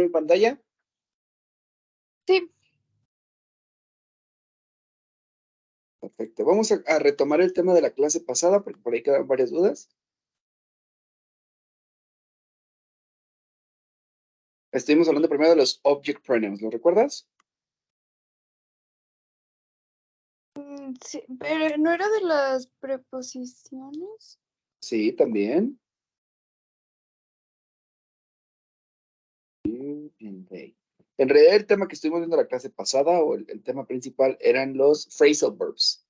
mostrar mi pantalla? Sí. Perfecto. Vamos a retomar el tema de la clase pasada, porque por ahí quedan varias dudas. Estuvimos hablando primero de los object pronouns, ¿lo recuerdas? Sí, pero ¿no era de las preposiciones? Sí, también. You and they. En realidad, el tema que estuvimos viendo la clase pasada, o el tema principal, eran los phrasal verbs.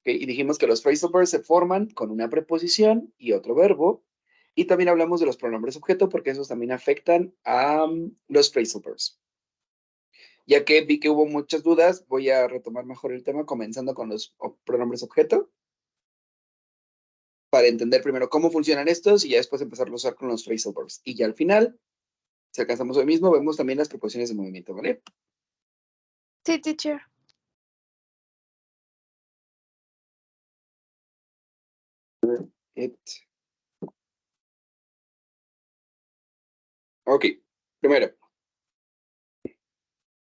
¿Ok? Y dijimos que los phrasal verbs se forman con una preposición y otro verbo. Y también hablamos de los pronombres objeto, porque esos también afectan a los phrasal verbs. Ya que vi que hubo muchas dudas, voy a retomar mejor el tema, comenzando con los pronombres objeto, para entender primero cómo funcionan estos y ya después empezar a usar con los phrasal verbs. Y ya al final, si alcanzamos hoy mismo, vemos también las preposiciones de movimiento, ¿vale? Sí, teacher. It. Ok, primero,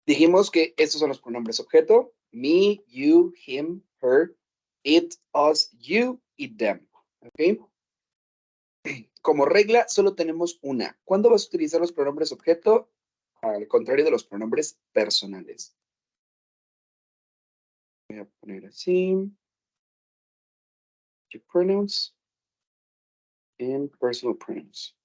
dijimos que estos son los pronombres objeto: me, you, him, her, it, us, you y them. ¿Ok? Como regla, solo tenemos una. ¿Cuándo vas a utilizar los pronombres objeto? Al contrario de los pronombres personales. Voy a poner así. Pronouns and personal pronouns.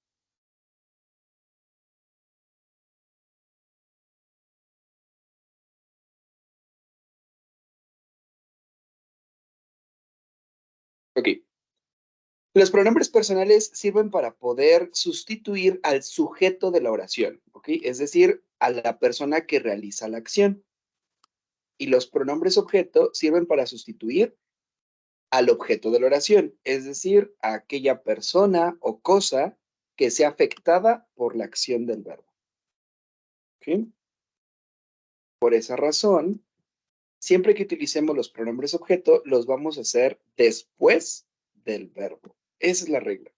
Ok. Los pronombres personales sirven para poder sustituir al sujeto de la oración, ¿ok? Es decir, a la persona que realiza la acción. Y los pronombres objeto sirven para sustituir al objeto de la oración, es decir, a aquella persona o cosa que sea afectada por la acción del verbo. ¿Ok? Por esa razón, siempre que utilicemos los pronombres objeto, los vamos a hacer después del verbo. Esa es la regla.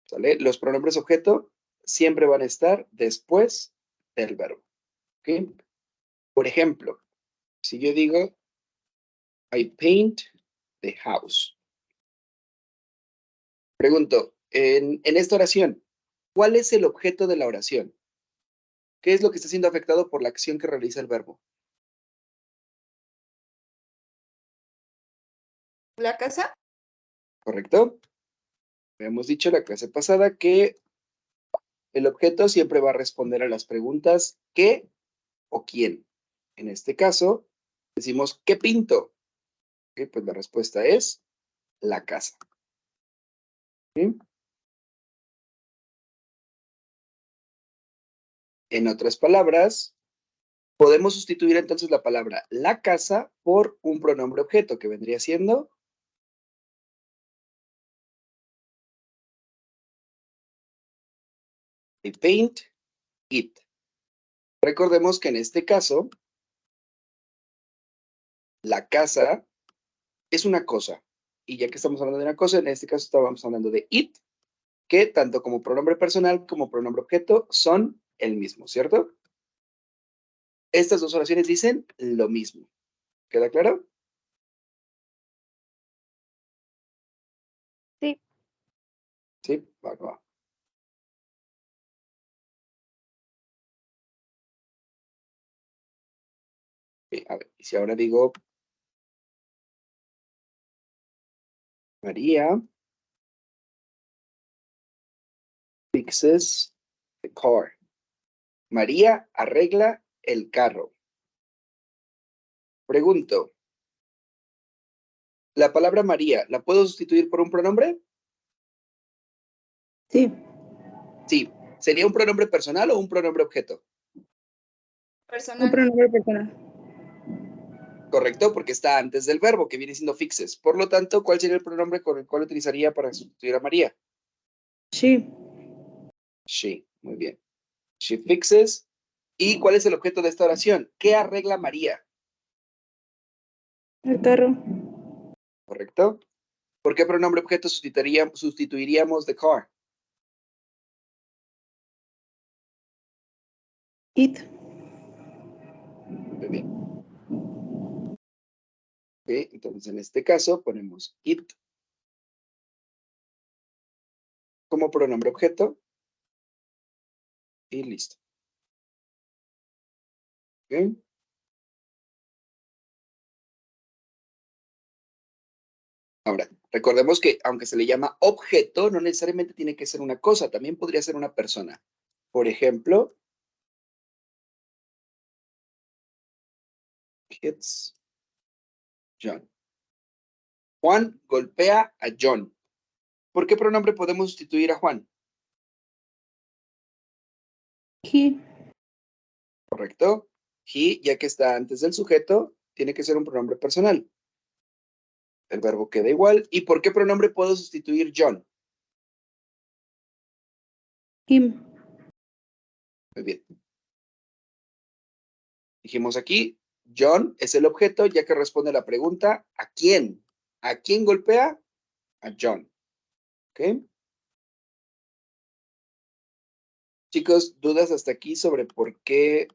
¿Sale? Los pronombres objeto siempre van a estar después del verbo. ¿Ok? Por ejemplo, si yo digo, I paint the house. Pregunto, en esta oración, ¿cuál es el objeto de la oración? ¿Qué es lo que está siendo afectado por la acción que realiza el verbo? ¿La casa? ¿Correcto? Habíamos dicho en la clase pasada que el objeto siempre va a responder a las preguntas ¿qué o quién? En este caso, decimos ¿qué pinto? Ok, pues la respuesta es la casa. ¿Sí? En otras palabras, podemos sustituir entonces la palabra la casa por un pronombre objeto que vendría siendo I paint it. Recordemos que en este caso, la casa es una cosa. Y ya que estamos hablando de una cosa, en este caso estábamos hablando de it, que tanto como pronombre personal como pronombre objeto son el mismo, ¿cierto? Estas dos oraciones dicen lo mismo. ¿Queda claro? Sí. Sí, va, va. Ok, a ver, y si ahora digo María fixes the car. María arregla el carro. Pregunto, ¿la palabra María la puedo sustituir por un pronombre? Sí, Sí. ¿Sería un pronombre personal o un pronombre objeto? un Personal. pronombre personal. Correcto, porque está antes del verbo, que viene siendo fixes. Por lo tanto, ¿cuál sería el pronombre con el cual utilizaría para sustituir a María? Sí, She. Muy bien. She fixes. ¿Y cuál es el objeto de esta oración? ¿Qué arregla María? el carro. ¿Correcto? ¿Por qué pronombre objeto sustituiríamos the car? It. Muy bien. Ok, entonces en este caso ponemos it como pronombre objeto y listo. Ok. Ahora, recordemos que aunque se le llama objeto, no necesariamente tiene que ser una cosa, también podría ser una persona. Por ejemplo, hits John. Juan golpea a John. ¿Por qué pronombre podemos sustituir a Juan? He. ¿Correcto? He, ya que está antes del sujeto, tiene que ser un pronombre personal. El verbo queda igual. ¿Y por qué pronombre puedo sustituir John? Him. Muy bien. Dijimos aquí, John es el objeto, ya que responde a la pregunta, ¿a quién? ¿A quién golpea? A John. ¿Ok? Chicos, ¿dudas hasta aquí sobre por qué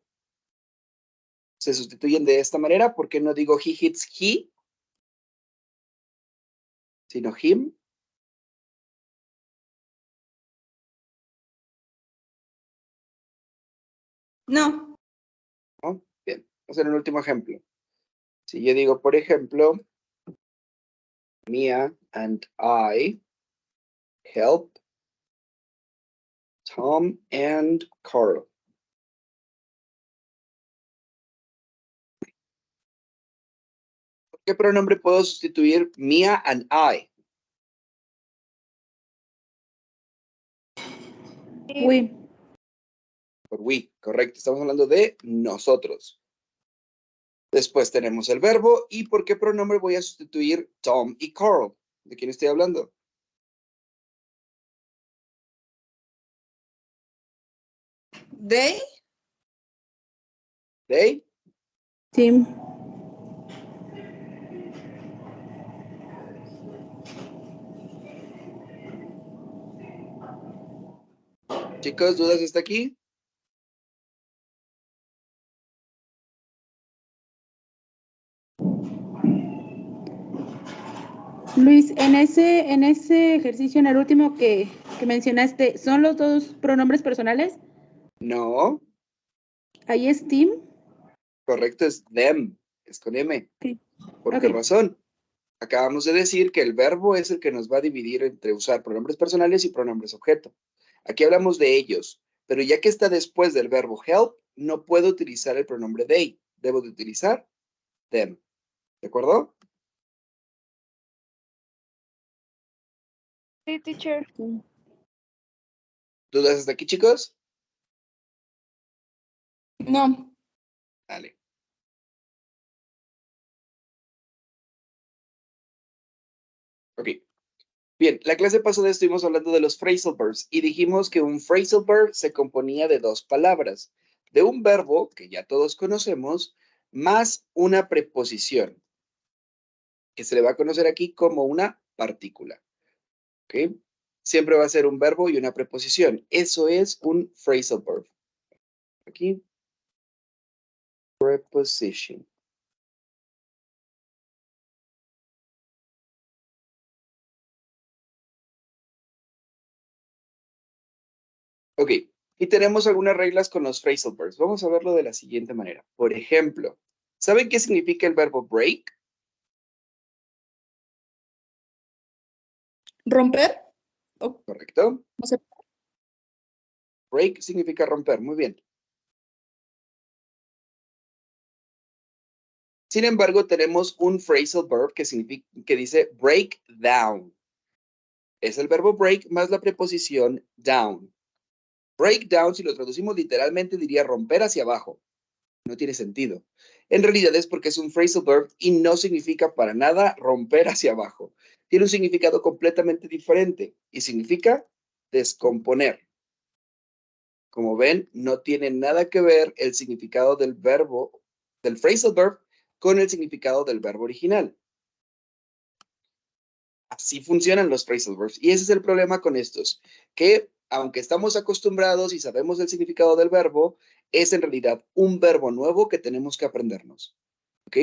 se sustituyen de esta manera? ¿Por qué no digo he hits he, sino him? No. ¿No? Bien, vamos a hacer un último ejemplo. Si yo digo, por ejemplo, Mia and I help Tom and Carl. ¿Por qué pronombre puedo sustituir Mia and I? We. Por we, correcto. Estamos hablando de nosotros. Después tenemos el verbo. ¿Y por qué pronombre voy a sustituir Tom y Carl? ¿De quién estoy hablando? They. They. Tim. Chicos, ¿dudas hasta aquí? Luis, en ese ejercicio, en el último que mencionaste, ¿son los dos pronombres personales? No. Ahí es Tim. Correcto, es them. Es con M. Sí. ¿Por qué Ok. razón? Acabamos de decir que el verbo es el que nos va a dividir entre usar pronombres personales y pronombres objeto. Aquí hablamos de ellos, pero ya que está después del verbo help, no puedo utilizar el pronombre they. Debo de utilizar them. ¿De acuerdo? Sí, teacher. ¿Dudas hasta aquí, chicos? No. Vale. Ok. Bien, la clase pasada estuvimos hablando de los phrasal verbs y dijimos que un phrasal verb se componía de dos palabras, de un verbo, que ya todos conocemos, más una preposición, que se le va a conocer aquí como una partícula. ¿Ok? Siempre va a ser un verbo y una preposición. Eso es un phrasal verb. Aquí, preposition. Ok, y tenemos algunas reglas con los phrasal verbs. Vamos a verlo de la siguiente manera. Por ejemplo, ¿saben qué significa el verbo break? ¿Romper? ¿Correcto? No sé. Break significa romper, muy bien. Sin embargo, tenemos un phrasal verb que dice break down. Es el verbo break más la preposición down. Break down, si lo traducimos literalmente, diría romper hacia abajo. No tiene sentido. En realidad es porque es un phrasal verb y no significa para nada romper hacia abajo. Tiene un significado completamente diferente y significa descomponer. Como ven, no tiene nada que ver el significado del verbo, del phrasal verb, con el significado del verbo original. Así funcionan los phrasal verbs. Y ese es el problema con estos, que aunque estamos acostumbrados y sabemos el significado del verbo, es en realidad un verbo nuevo que tenemos que aprendernos. ¿Ok?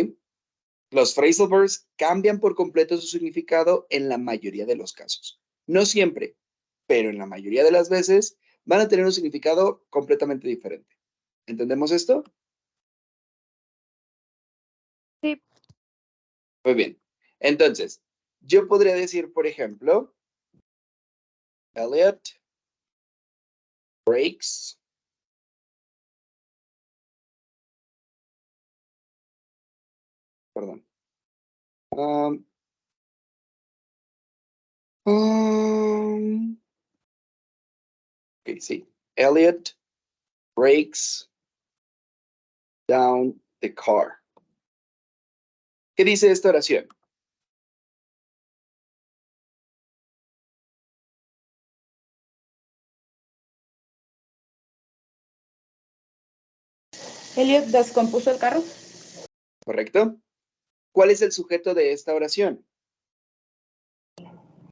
Los phrasal verbs cambian por completo su significado en la mayoría de los casos. No siempre, pero en la mayoría de las veces van a tener un significado completamente diferente. ¿Entendemos esto? Sí. Muy bien. Entonces, yo podría decir, por ejemplo, Elliot breaks perdón. Ok, sí. Elliot breaks down the car. ¿Qué dice esta oración? Elliot descompuso el carro. ¿Correcto? ¿Cuál es el sujeto de esta oración?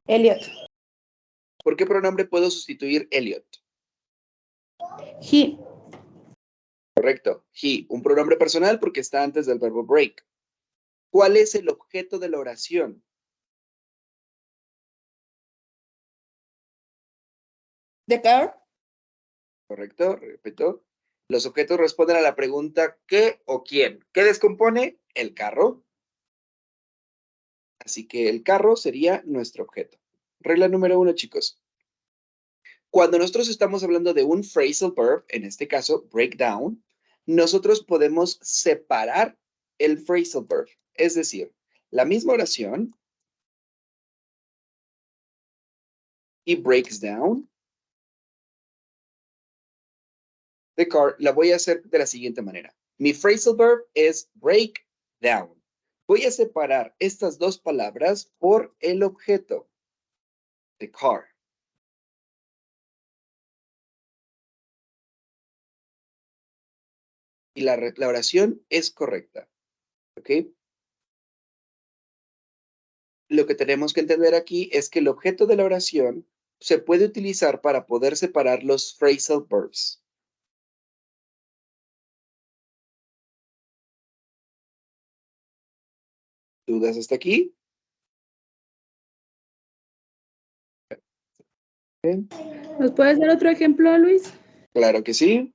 Elliot. ¿Por qué pronombre puedo sustituir Elliot? He. Correcto. He, un pronombre personal porque está antes del verbo break. ¿Cuál es el objeto de la oración? The car. Correcto, repito. Los objetos responden a la pregunta ¿qué o quién? ¿Qué descompone? El carro. Así que el carro sería nuestro objeto. Regla número 1, chicos. Cuando nosotros estamos hablando de un phrasal verb, en este caso, break down, nosotros podemos separar el phrasal verb. Es decir, la misma oración, he breaks down the car, la voy a hacer de la siguiente manera. Mi phrasal verb es break down. Voy a separar estas dos palabras por el objeto, the car. Y la oración es correcta. ¿Ok? Lo que tenemos que entender aquí es que el objeto de la oración se puede utilizar para poder separar los phrasal verbs. ¿Dudas hasta aquí? Bien. ¿Nos puedes dar otro ejemplo, Luis? Claro que sí.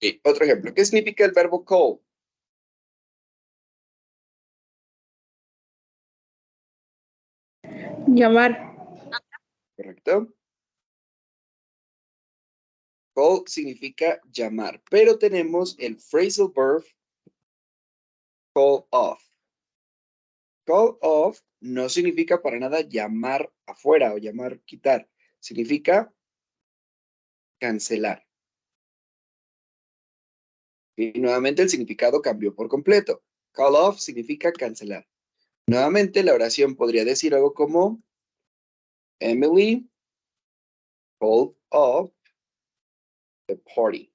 Ok, otro ejemplo. ¿Qué significa el verbo call? Llamar. ¿Correcto? Call significa llamar, pero tenemos el phrasal verb call off. Call off no significa para nada llamar afuera o llamar quitar. Significa cancelar. Y nuevamente el significado cambió por completo. Call off significa cancelar. Nuevamente la oración podría decir algo como Emily called off the party.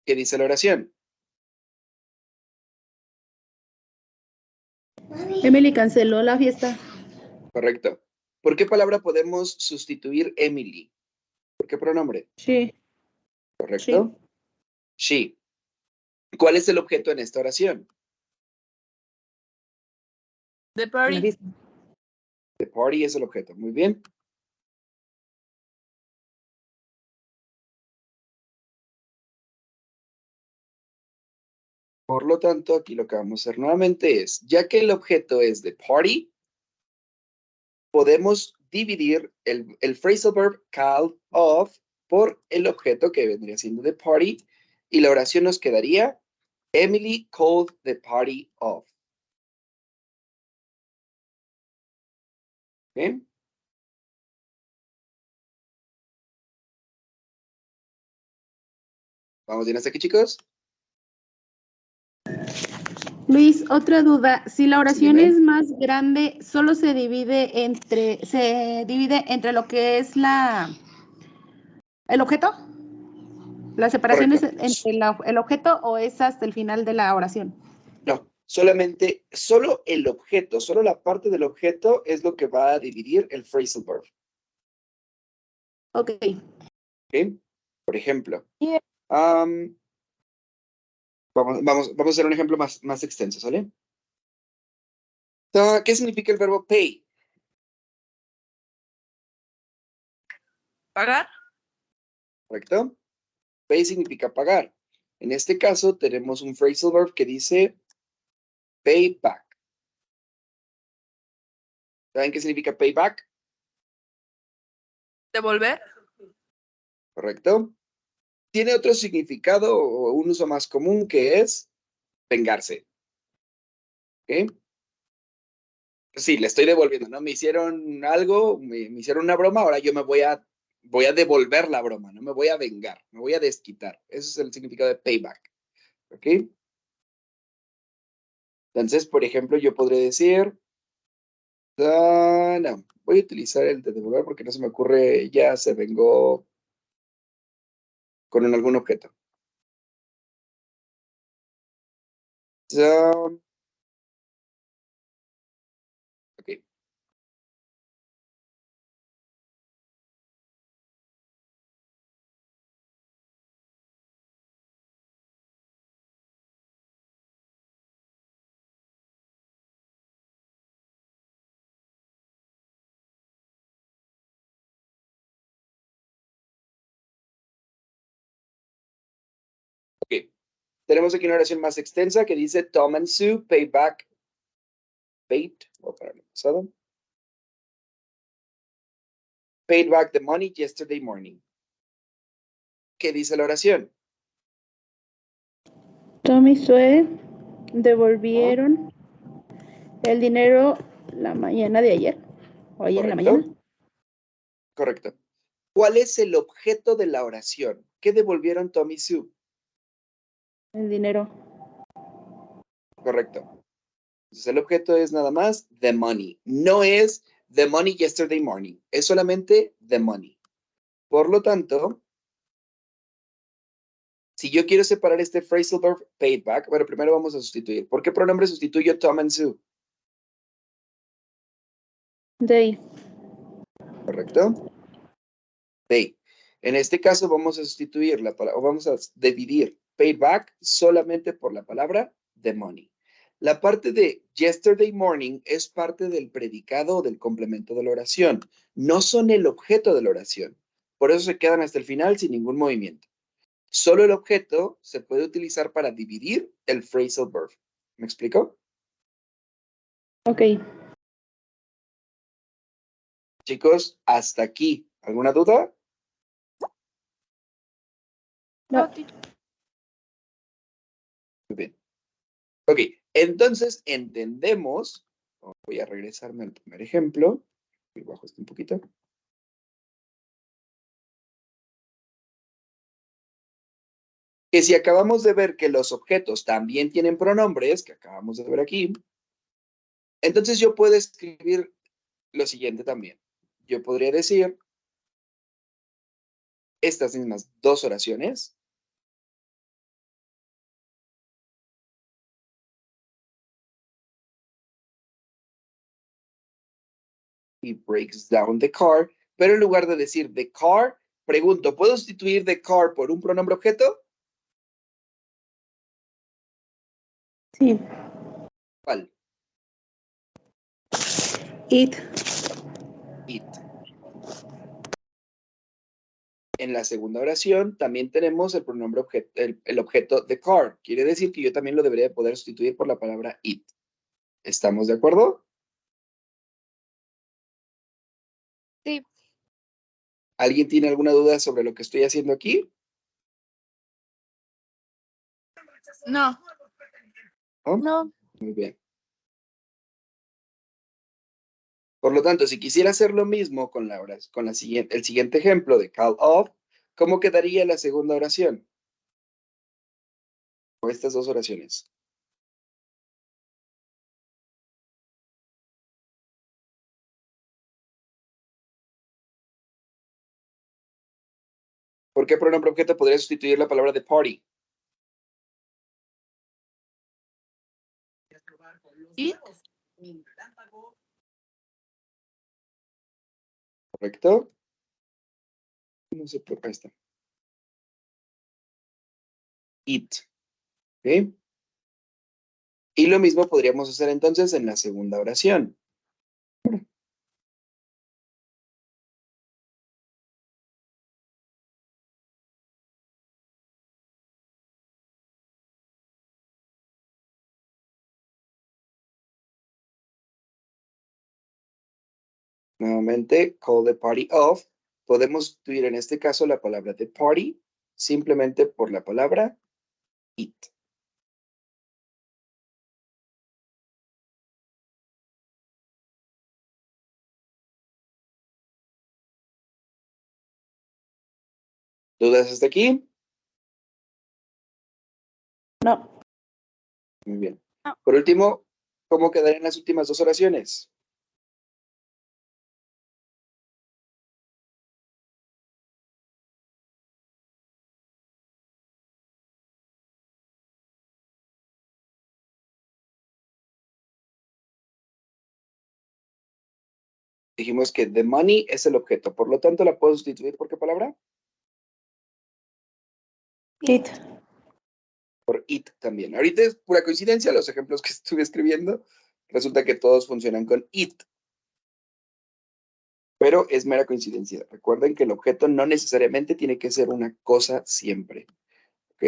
¿Qué dice la oración? Emily canceló la fiesta. Correcto. ¿Por qué palabra podemos sustituir Emily? ¿Por qué pronombre? Sí. ¿Correcto? She. ¿Cuál es el objeto en esta oración? The La party. fiesta. The party es el objeto. Muy bien. Por lo tanto, aquí lo que vamos a hacer nuevamente es, ya que el objeto es the party, podemos dividir el phrasal verb called off por el objeto que vendría siendo the party y la oración nos quedaría Emily called the party off. ¿Ok? ¿Vamos bien hasta aquí, chicos? Luis, otra duda. Si la oración dime. es más grande, solo se divide entre lo que es el objeto. ¿La separación es Correcto. entre el objeto o es hasta el final de la oración? No, solo el objeto, solo la parte del objeto es lo que va a dividir el phrasal verb. Ok. ¿Ok? Por ejemplo, Y vamos a hacer un ejemplo más extenso, ¿sale? ¿Qué significa el verbo pay? pagar. ¿Correcto? Pay significa pagar. En este caso tenemos un phrasal verb que dice pay back. ¿Saben qué significa pay back? Devolver. ¿Correcto? Tiene otro significado o un uso más común que es vengarse. ¿Ok? Sí, le estoy devolviendo, ¿no? Me hicieron algo, me hicieron una broma, ahora yo voy a devolver la broma, no me voy a vengar, me voy a desquitar. Ese es el significado de payback. ¿Ok? Entonces, por ejemplo, yo podría decir, no, voy a utilizar el de devolver porque no se me ocurre, ya se vengó con algún objeto. Ok. Ok. Tenemos aquí una oración más extensa que dice, Tom and Sue paid back, paid back the money yesterday morning. ¿Qué dice la oración? Tom y Sue devolvieron el dinero la mañana de ayer. O ayer en la mañana. ¿Correcto? Correcto. ¿Cuál es el objeto de la oración? ¿Qué devolvieron Tom y Sue? El dinero. Correcto. Entonces el objeto es nada más the money. No es the money yesterday morning. Es solamente the money. Por lo tanto, si yo quiero separar este phrasal verb paid back, bueno, primero vamos a sustituir. ¿Por qué pronombre sustituyo Tom and Sue? They. ¿Correcto? They. En este caso vamos a sustituir la palabra, o vamos a dividir paid back solamente por la palabra the money. La parte de yesterday morning es parte del predicado o del complemento de la oración. No son el objeto de la oración. Por eso se quedan hasta el final sin ningún movimiento. Solo el objeto se puede utilizar para dividir el phrasal verb. ¿Me explico? Ok. Chicos, hasta aquí. ¿Alguna duda? No. Muy bien. Ok, entonces entendemos, voy a regresarme al primer ejemplo, voy bajo este un poquito. Que si acabamos de ver que los objetos también tienen pronombres, que acabamos de ver aquí, entonces yo puedo escribir lo siguiente también. Yo podría decir estas mismas dos oraciones. He breaks down the car, pero en lugar de decir the car, pregunto, ¿puedo sustituir the car por un pronombre objeto? Sí. ¿Cuál? It. It. En la segunda oración también tenemos el pronombre objeto, el objeto the car. Quiere decir que yo también lo debería poder sustituir por la palabra it. ¿Estamos de acuerdo? Sí. ¿Alguien tiene alguna duda sobre lo que estoy haciendo aquí? No. ¿No? No. Muy bien. Por lo tanto, si quisiera hacer lo mismo con el siguiente ejemplo de call off, ¿cómo quedaría la segunda oración? O estas dos oraciones. ¿Por qué pronombre objeto podría sustituir la palabra de party? It. ¿Correcto? No sé por qué está. It. ¿Ok? Y lo mismo podríamos hacer entonces en la segunda oración. Nuevamente, call the party off. Podemos sustituir en este caso la palabra de party simplemente por la palabra it. ¿Dudas hasta aquí? No. Muy bien. No. Por último, ¿cómo quedarían las últimas dos oraciones? Dijimos que the money es el objeto, por lo tanto, ¿la puedo sustituir por qué palabra? It. Por it también. Ahorita es pura coincidencia, los ejemplos que estuve escribiendo, resulta que todos funcionan con it. Pero es mera coincidencia. Recuerden que el objeto no necesariamente tiene que ser una cosa siempre. ¿Ok?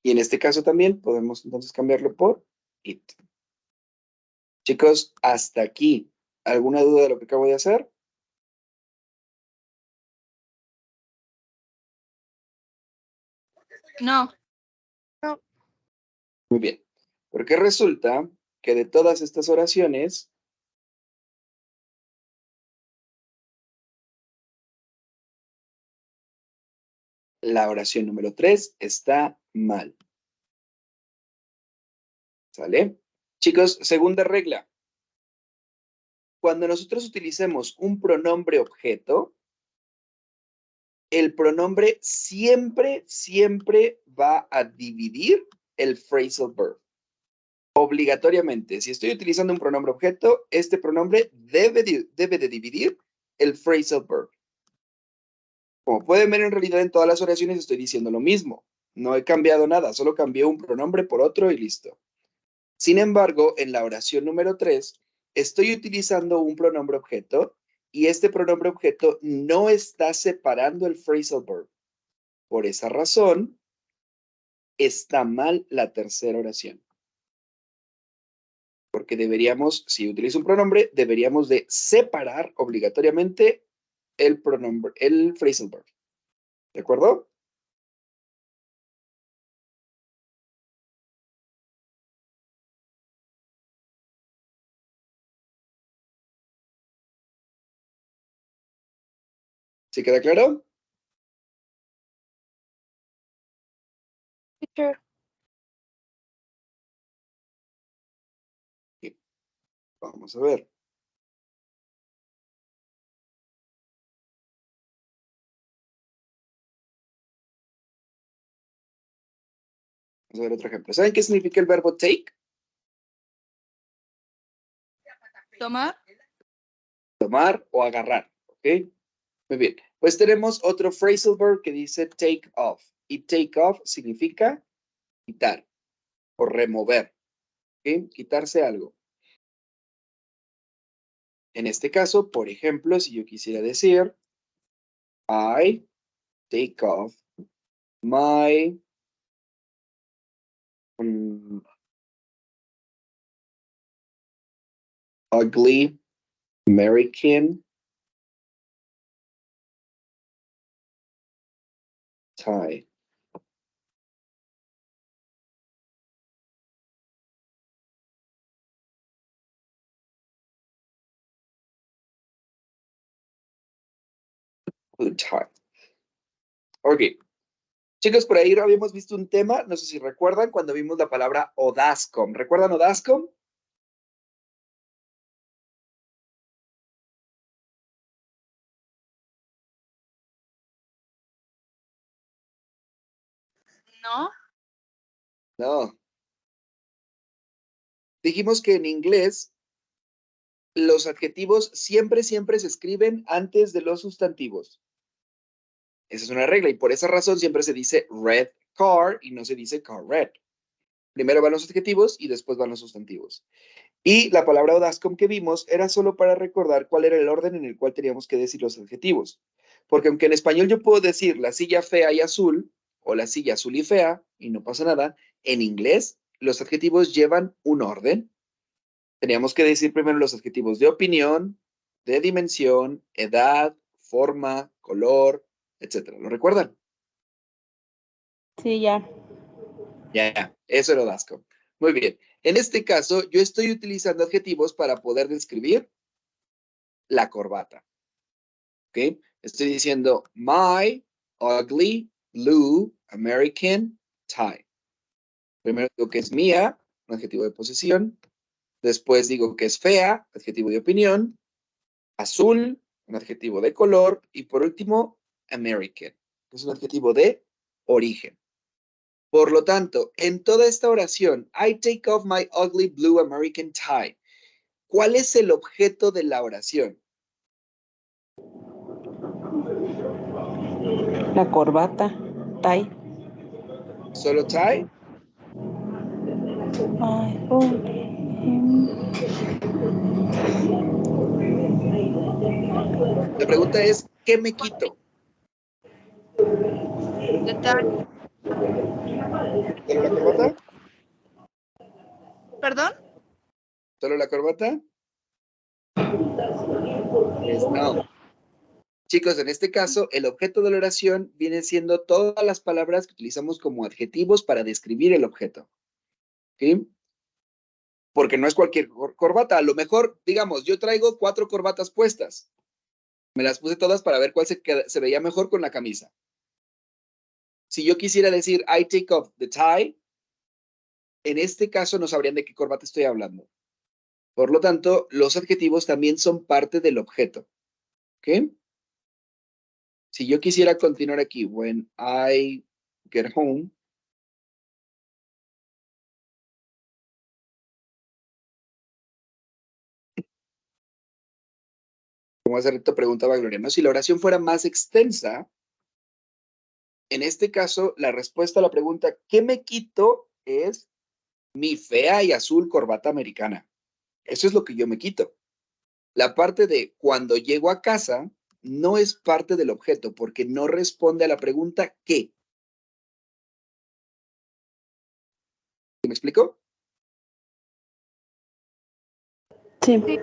Y en este caso también podemos entonces cambiarlo por it. Chicos, hasta aquí. ¿Alguna duda de lo que acabo de hacer? No. Muy bien. Porque resulta que de todas estas oraciones, la oración número 3 está mal. ¿Sale? Chicos, segunda regla. Cuando nosotros utilicemos un pronombre objeto, el pronombre siempre, siempre va a dividir el phrasal verb. Obligatoriamente. Si estoy utilizando un pronombre objeto, este pronombre debe de dividir el phrasal verb. Como pueden ver, en realidad en todas las oraciones estoy diciendo lo mismo. No he cambiado nada, solo cambié un pronombre por otro y listo. Sin embargo, en la oración número 3, estoy utilizando un pronombre objeto y este pronombre objeto no está separando el phrasal verb. Por esa razón, está mal la tercera oración. Porque deberíamos, si utilizo un pronombre, deberíamos de separar obligatoriamente el pronombre, el phrasal verb. ¿De acuerdo? ¿Sí queda claro? Teacher. Sí. Vamos a ver. Vamos a ver otro ejemplo. ¿Saben qué significa el verbo take? Tomar. Tomar o agarrar. ¿Ok? Muy bien. Pues tenemos otro phrasal verb que dice take off. Y take off significa quitar o remover. ¿Ok? Quitarse algo. En este caso, por ejemplo, si yo quisiera decir I take off my ugly American tie. Good tie. Ok. Chicos, por ahí habíamos visto un tema, no sé si recuerdan, cuando vimos la palabra Odascom. ¿Recuerdan Odascom? No. No. Dijimos que en inglés los adjetivos siempre se escriben antes de los sustantivos. Esa es una regla y por esa razón siempre se dice red car y no se dice car red. Primero van los adjetivos y después van los sustantivos. Y la palabra Odascom que vimos era solo para recordar cuál era el orden en el cual teníamos que decir los adjetivos. Porque aunque en español yo puedo decir la silla fea y azul, o la silla azul y fea, y no pasa nada, en inglés los adjetivos llevan un orden. Teníamos que decir primero los adjetivos de opinión, de dimensión, edad, forma, color, etcétera. ¿Lo recuerdan? Sí, ya. Ya, eso era Odascom. Muy bien. En este caso, yo estoy utilizando adjetivos para poder describir la corbata. ¿Ok? Estoy diciendo my ugly blue American tie. Primero digo que es mía, un adjetivo de posesión. Después digo que es fea, adjetivo de opinión. Azul, un adjetivo de color. Y por último, American, que es un adjetivo de origen. Por lo tanto, en toda esta oración, I take off my ugly blue American tie. ¿Cuál es el objeto de la oración? La corbata, tie. ¿Solo tie? Ay, oh, La pregunta es, ¿qué me quito? Detalle. ¿Solo la corbata? ¿Perdón? ¿Solo la corbata? Pues no. Chicos, en este caso, el objeto de la oración viene siendo todas las palabras que utilizamos como adjetivos para describir el objeto. ¿Sí? Porque no es cualquier corbata. A lo mejor, digamos, yo traigo 4 corbatas puestas. Me las puse todas para ver cuál se veía mejor con la camisa. Si yo quisiera decir I take off the tie, en este caso no sabrían de qué corbata estoy hablando. Por lo tanto, los adjetivos también son parte del objeto. ¿Ok? Si yo quisiera continuar aquí, when I get home, como hace rato preguntaba Gloria, ¿no? Si la oración fuera más extensa, en este caso, la respuesta a la pregunta, ¿qué me quito? Es mi fea y azul corbata americana. Eso es lo que yo me quito. La parte de cuando llego a casa no es parte del objeto porque no responde a la pregunta ¿qué? ¿Me explico? sí. Sí.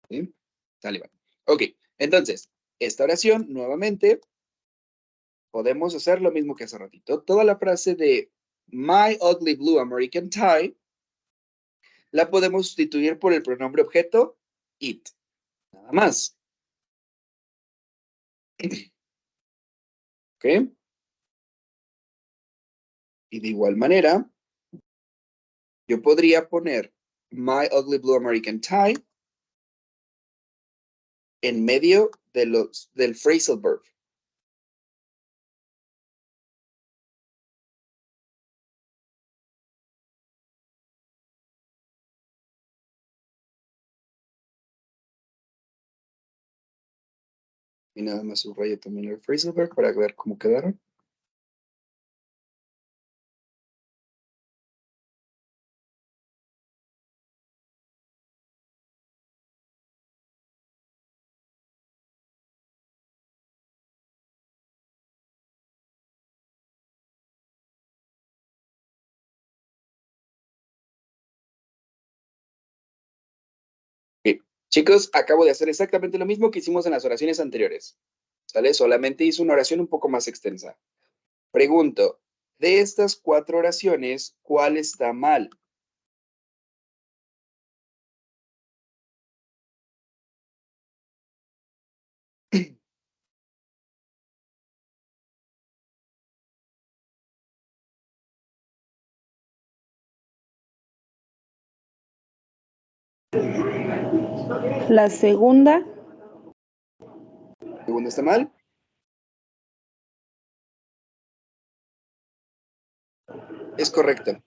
¿Sí? Sale, va. Ok, entonces, esta oración, nuevamente, podemos hacer lo mismo que hace ratito. Toda la frase de My ugly blue American tie la podemos sustituir por el pronombre objeto it. Nada más. ¿Ok? Y de igual manera, yo podría poner My ugly blue American tie en medio del phrasal verb. Y nada más subrayo también el phrasal verb para ver cómo quedaron. Ok. Chicos, acabo de hacer exactamente lo mismo que hicimos en las oraciones anteriores. ¿Sale? Solamente hice una oración un poco más extensa. Pregunto, de estas 4 oraciones, ¿cuál está mal? La segunda. ¿Segunda está mal? Es correcto.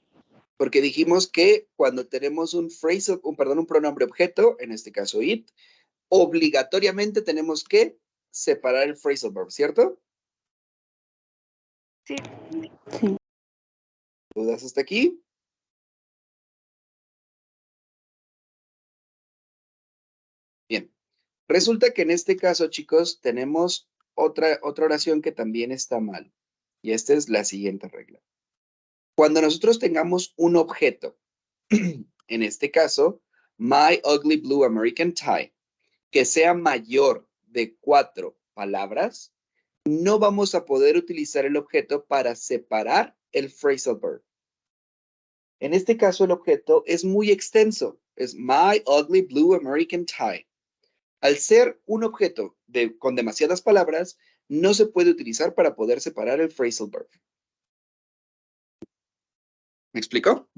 Porque dijimos que cuando tenemos un pronombre objeto, en este caso it, obligatoriamente tenemos que separar el phrasal verb, ¿cierto? Sí. Sí. ¿Dudas hasta aquí? Bien. Resulta que en este caso, chicos, tenemos otra oración que también está mal. Y esta es la siguiente regla. Cuando nosotros tengamos un objeto, en este caso, My Ugly Blue American Tie, que sea mayor de 4 palabras, no vamos a poder utilizar el objeto para separar el phrasal verb. En este caso, el objeto es muy extenso. Es My Ugly Blue American Tie. Al ser un objeto con demasiadas palabras, no se puede utilizar para poder separar el phrasal verb. ¿Me explicó?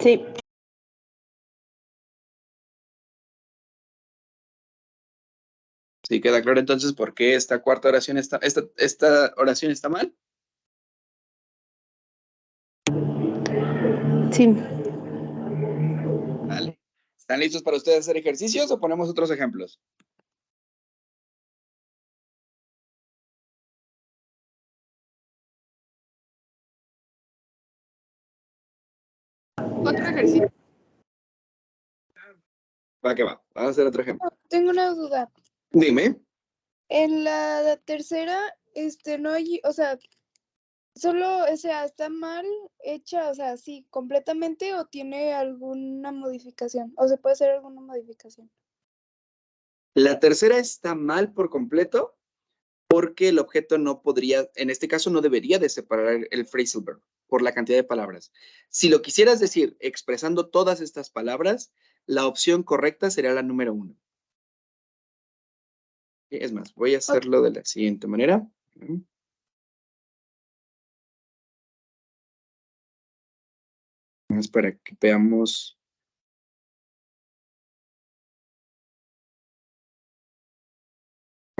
Sí. Sí, queda claro entonces por qué esta cuarta oración esta oración está mal. Sí. Vale. ¿Están listos para ustedes hacer ejercicios o ponemos otros ejemplos? Otro ejercicio. Va que va. Vamos a hacer otro ejemplo. Tengo una duda. Dime. En la tercera, no hay, o sea, solo, o sea, está mal hecha, o sea, sí, completamente o tiene alguna modificación, o se puede hacer alguna modificación. La tercera está mal por completo porque el objeto no podría, en este caso no debería de separar el phrasal verb por la cantidad de palabras. Si lo quisieras decir expresando todas estas palabras, la opción correcta sería la número 1. Es más, voy a hacerlo de la siguiente manera. Más para que veamos.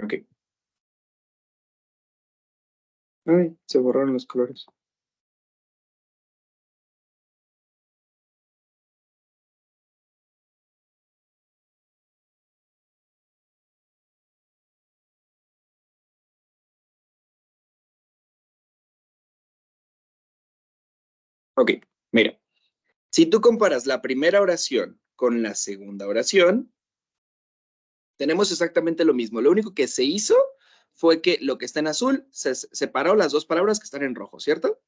Ok. Ay, se borraron los colores. Ok, mira. Si tú comparas la primera oración con la segunda oración, tenemos exactamente lo mismo. Lo único que se hizo fue que lo que está en azul se separó las dos palabras que están en rojo, ¿cierto?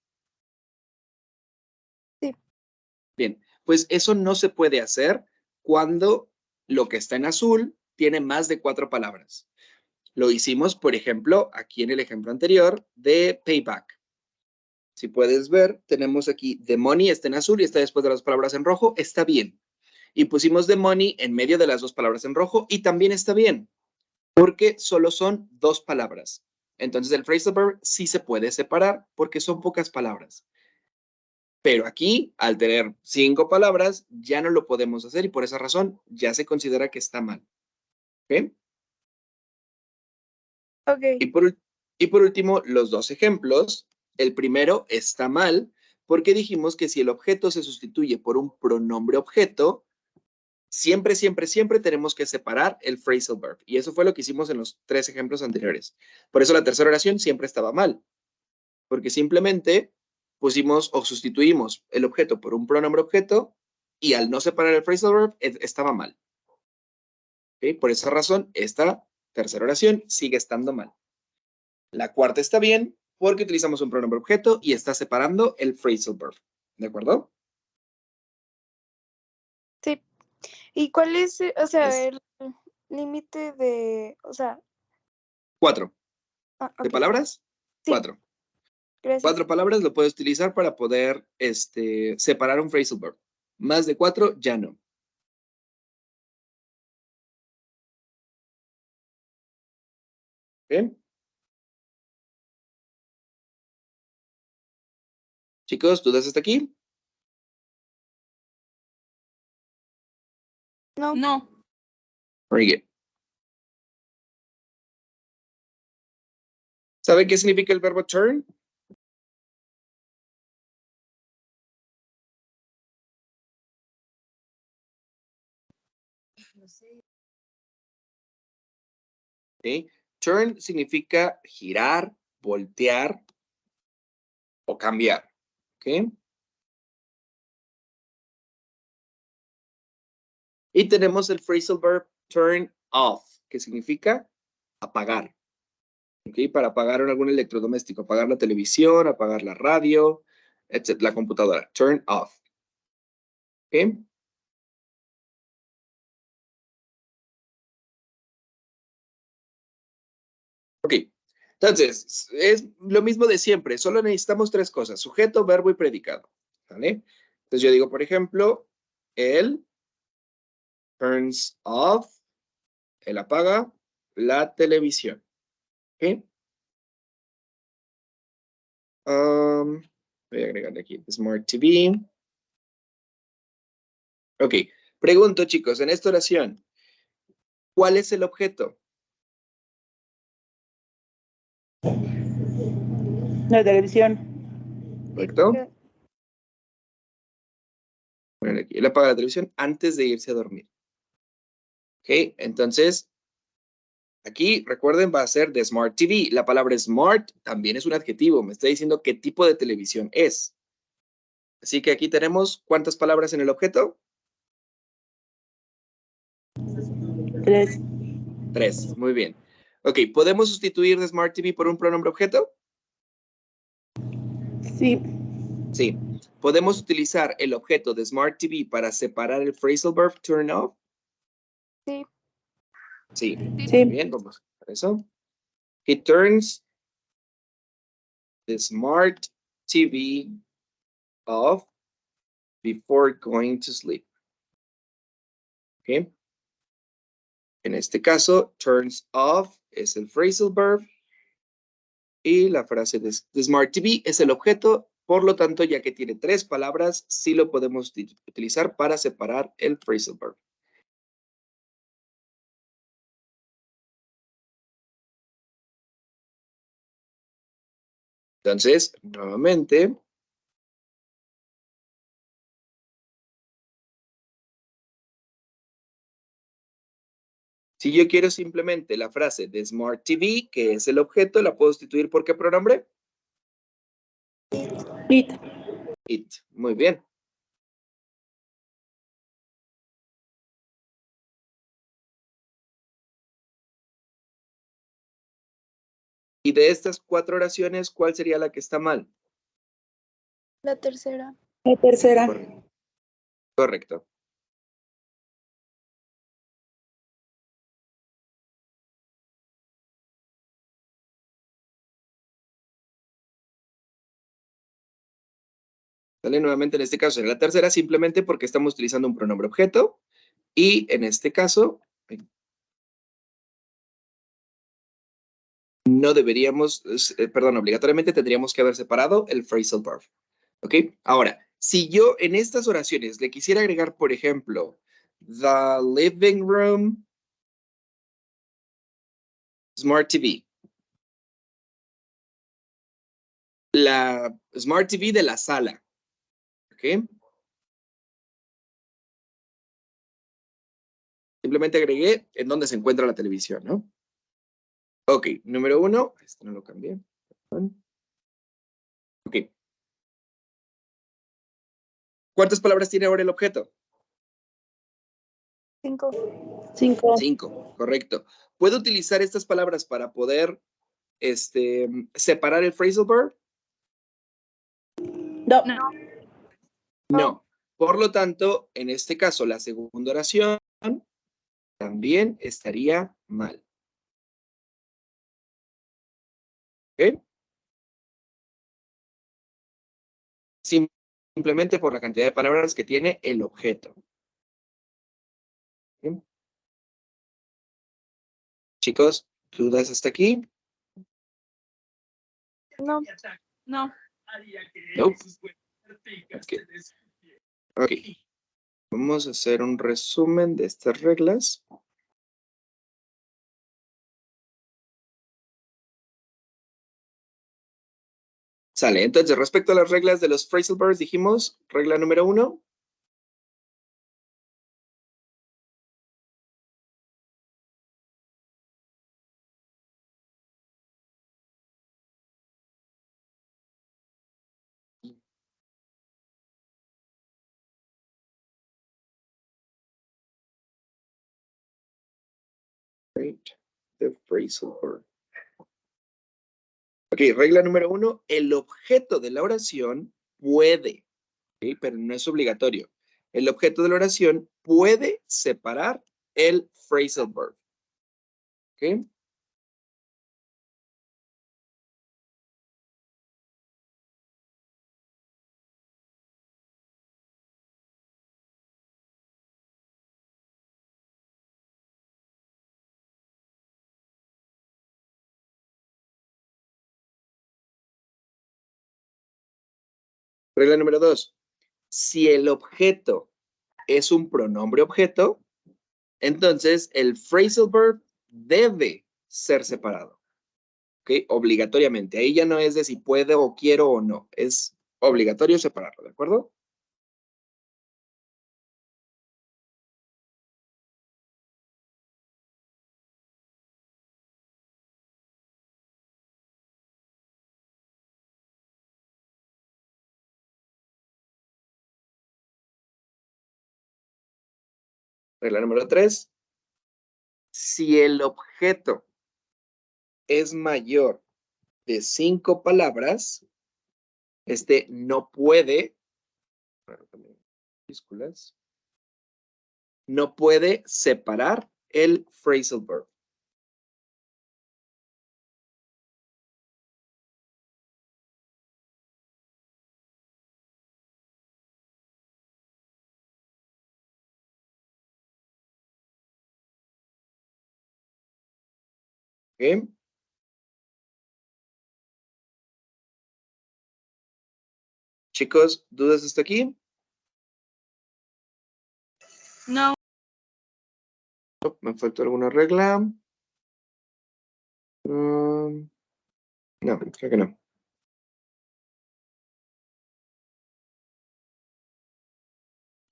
Sí. Bien, pues eso no se puede hacer cuando lo que está en azul tiene más de 4 palabras. Lo hicimos, por ejemplo, aquí en el ejemplo anterior de payback. Si puedes ver, tenemos aquí the money está en azul y está después de las palabras en rojo, está bien. Y pusimos the money en medio de las dos palabras en rojo y también está bien, porque solo son 2 palabras. Entonces el phrasal verb sí se puede separar porque son pocas palabras. Pero aquí, al tener 5 palabras, ya no lo podemos hacer y por esa razón ya se considera que está mal. ¿Ok? Ok. Y por último, los dos ejemplos. El primero está mal porque dijimos que si el objeto se sustituye por un pronombre objeto, siempre, siempre, siempre tenemos que separar el phrasal verb. Y eso fue lo que hicimos en los 3 ejemplos anteriores. Por eso la tercera oración siempre estaba mal. Porque simplemente pusimos o sustituimos el objeto por un pronombre objeto y al no separar el phrasal verb estaba mal. ¿Okay? Por esa razón, esta tercera oración sigue estando mal. La cuarta está bien porque utilizamos un pronombre objeto y está separando el phrasal verb. ¿De acuerdo? Sí. ¿Y cuál es, o sea, Es el límite de, o sea, 4. ¿De ok, palabras? sí, 4. gracias. 4 palabras lo puedes utilizar para poder separar un phrasal verb. Más de 4, ya no. ¿Bien? Chicos, ¿dudas hasta aquí? No. No. Very good. ¿Saben qué significa el verbo turn? ¿Sí? Turn significa girar, voltear o cambiar. ¿Ok? Y tenemos el phrasal verb turn off, que significa apagar. ¿Ok? Para apagar algún electrodoméstico, apagar la televisión, apagar la radio, etc., la computadora. Turn off. ¿Ok? Ok. Entonces, es lo mismo de siempre. Solo necesitamos tres cosas: sujeto, verbo y predicado. ¿Vale? Entonces yo digo, por ejemplo, él turns off, él apaga la televisión. ¿Ok? Voy a agregarle aquí Smart TV. Ok. Pregunto, chicos, en esta oración, ¿cuál es el objeto? La televisión. ¿Correcto? Bueno, aquí él apaga la televisión antes de irse a dormir. Ok, entonces, aquí, recuerden, va a ser de Smart TV. La palabra Smart también es un adjetivo. Me está diciendo qué tipo de televisión es. Así que aquí tenemos, ¿cuántas palabras en el objeto? 3. 3. Muy bien. Ok, ¿podemos sustituir de Smart TV por un pronombre objeto? Sí. Sí. ¿Podemos utilizar el objeto de Smart TV para separar el phrasal verb turn off? Sí. Sí. Sí. Muy bien, vamos a hacer eso. He turns the Smart TV off before going to sleep. ¿Ok? En este caso, turns off es el phrasal verb y la frase de Smart TV es el objeto. Por lo tanto, ya que tiene 3 palabras, sí lo podemos utilizar para separar el phrasal verb. Entonces, nuevamente, si yo quiero simplemente la frase de Smart TV, que es el objeto, ¿la puedo sustituir por qué pronombre? It. It. Muy bien. Y de estas 4 oraciones, ¿cuál sería la que está mal? La tercera. La tercera. Correcto. ¿Vale? Nuevamente, en este caso sería la tercera, simplemente porque estamos utilizando un pronombre objeto. Y en este caso, no deberíamos, perdón, obligatoriamente tendríamos que haber separado el phrasal verb. ¿Ok? Ahora, si yo en estas oraciones le quisiera agregar, por ejemplo, the living room, Smart TV. La Smart TV de la sala. ¿Ok? Simplemente agregué en dónde se encuentra la televisión, ¿no? Ok, número 1. Este no lo cambié. Ok. ¿Cuántas palabras tiene ahora el objeto? 5. 5. 5, correcto. ¿Puedo utilizar estas palabras para poder separar el phrasal verb? No. No. No. Por lo tanto, en este caso, la segunda oración también estaría mal. ¿Ok? Simplemente por la cantidad de palabras que tiene el objeto. ¿Ok? Chicos, ¿dudas hasta aquí? No. No. Nope. Ok. Ok. Vamos a hacer un resumen de estas reglas. Sale, entonces respecto a las reglas de los phrasal verbs, dijimos, regla número 1. The phrasal verb. Ok, regla número 1, el objeto de la oración puede, ¿okay? Pero no es obligatorio. El objeto de la oración puede separar el phrasal verb. ¿Ok? Regla número 2, si el objeto es un pronombre objeto, entonces el phrasal verb debe ser separado. ¿Ok? Obligatoriamente. Ahí ya no es de si puedo o quiero o no. Es obligatorio separarlo, ¿de acuerdo? Regla número 3. Si el objeto es mayor de 5 palabras, no puede, no puede separar el phrasal verb. ¿Ok? Chicos, ¿dudas hasta aquí? No. Oh, ¿me faltó alguna regla? No, creo que no.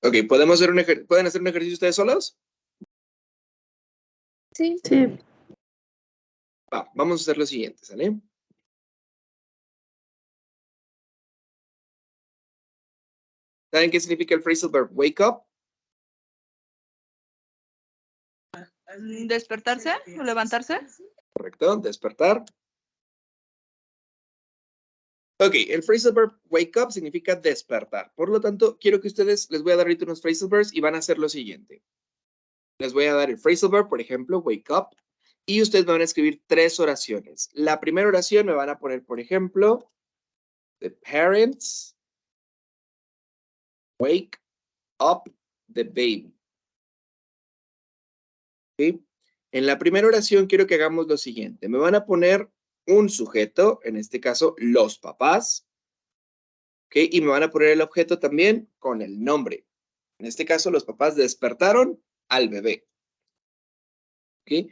Ok, ¿pueden hacer un ejercicio ustedes solos? Sí. Sí. Vamos a hacer lo siguiente, ¿sale? ¿Saben qué significa el phrasal verb wake up? ¿Despertarse o levantarse? Correcto, despertar. Ok, el phrasal verb wake up significa despertar. Por lo tanto, quiero que ustedes, les voy a dar ahorita unos phrasal verbs y van a hacer lo siguiente. Les voy a dar el phrasal verb, por ejemplo, wake up, y ustedes me van a escribir 3 oraciones. La primera oración me van a poner, por ejemplo, the parents wake up the baby. ¿Sí? En la primera oración quiero que hagamos lo siguiente. Me van a poner un sujeto, en este caso, los papás. ¿Ok? Y me van a poner el objeto también con el nombre. En este caso, los papás despertaron al bebé. ¿Ok?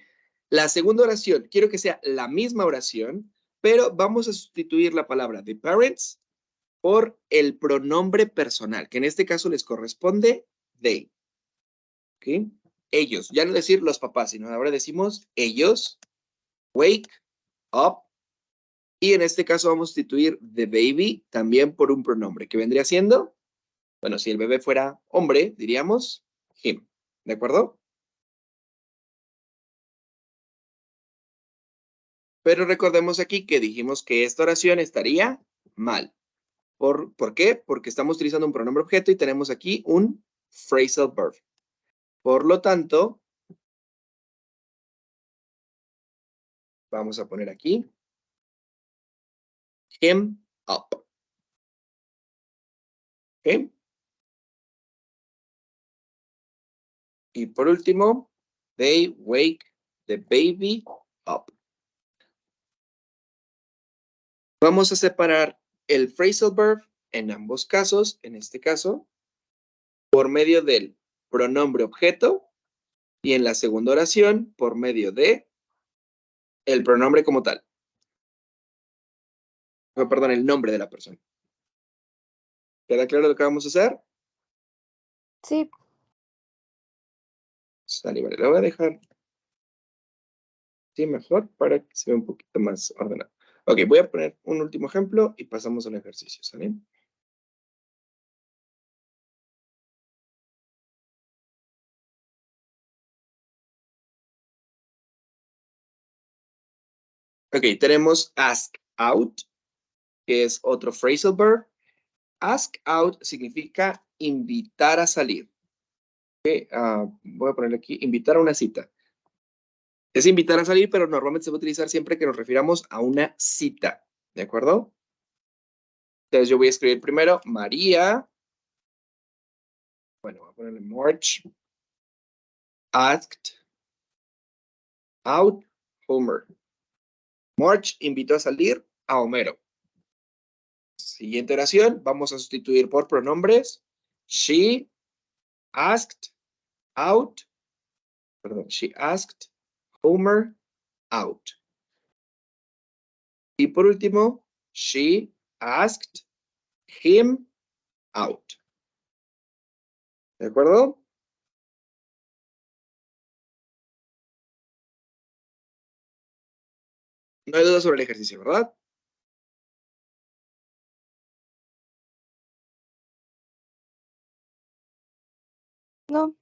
La segunda oración, quiero que sea la misma oración, pero vamos a sustituir la palabra the parents por el pronombre personal, que en este caso les corresponde they. ¿Ok? Ellos, ya no decir los papás, sino ahora decimos ellos, wake up, y en este caso vamos a sustituir the baby también por un pronombre, que vendría siendo, bueno, si el bebé fuera hombre, diríamos him. ¿De acuerdo? Pero recordemos aquí que dijimos que esta oración estaría mal. ¿Por qué? Porque estamos utilizando un pronombre objeto y tenemos aquí un phrasal verb. Por lo tanto, vamos a poner aquí him up. ¿Ok? Y por último, they wake the baby up. Vamos a separar el phrasal verb en ambos casos, en este caso, por medio del pronombre objeto y en la segunda oración por medio de el pronombre como tal. Perdón, el nombre de la persona. ¿Queda claro lo que vamos a hacer? Sí, Sale, vale. Lo voy a dejar sí, mejor para que se vea un poquito más ordenado. Ok, voy a poner un último ejemplo y pasamos al ejercicio, ¿sale? Ok, tenemos ask out, que es otro phrasal verb. Ask out significa invitar a salir. Okay, voy a ponerle aquí, invitar a una cita. Es invitar a salir, pero normalmente se va a utilizar siempre que nos refiramos a una cita. ¿De acuerdo? Entonces yo voy a escribir primero María. Bueno, voy a ponerle March. Asked out Homer. March invitó a salir a Homero. Siguiente oración, vamos a sustituir por pronombres. She asked out. Perdón, she asked Homer out. Y por último, she asked him out. ¿De acuerdo? No hay duda sobre el ejercicio, ¿verdad? no,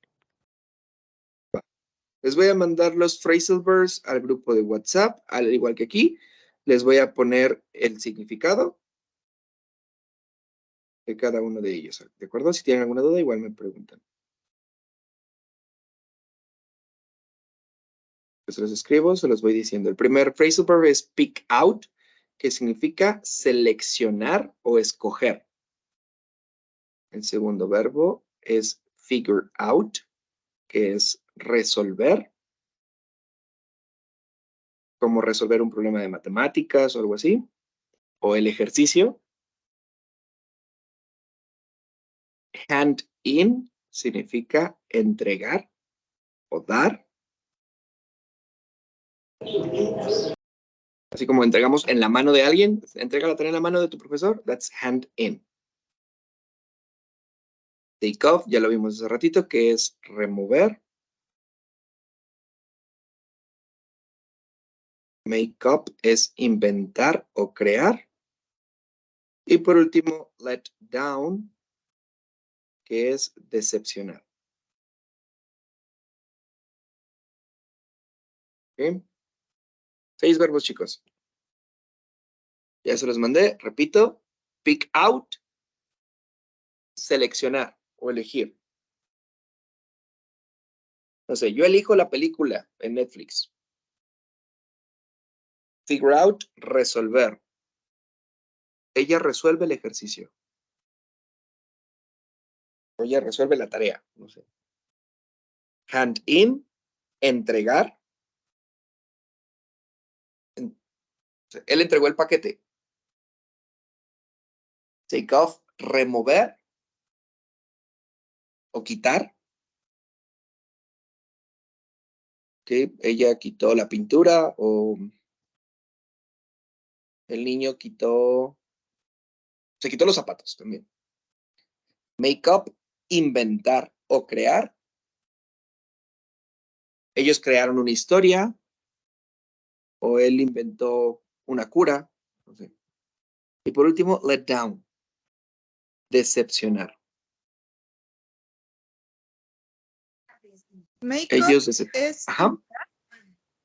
Les voy a mandar los phrasal verbs al grupo de WhatsApp, al igual que aquí. Les voy a poner el significado de cada uno de ellos, ¿de acuerdo? Si tienen alguna duda, igual me preguntan. Pues los escribo, se los voy diciendo. El primer phrasal verb es pick out, que significa seleccionar o escoger. El segundo verbo es figure out, que es resolver, como resolver un problema de matemáticas o algo así, o el ejercicio. Hand in significa entregar o dar. Así como entregamos en la mano de alguien, entrega la tarea en la mano de tu profesor, that's hand in. Take off, ya lo vimos hace ratito, que es remover. Make up es inventar o crear. Y por último, let down, que es decepcionar. ¿Okay? 6 verbos, chicos. Ya se los mandé, repito. Pick out, seleccionar o elegir. No sé, yo elijo la película en Netflix. Figure out, resolver. Ella resuelve el ejercicio. O ella resuelve la tarea, no sé. Hand in, entregar. Él entregó el paquete. Take off, remover o quitar. ¿Okay? Ella quitó la pintura o el niño se quitó los zapatos también. Make up, inventar o crear. Ellos crearon una historia o él inventó una cura. No sé. Y por último, let down, decepcionar. Make Ellos es Ajá.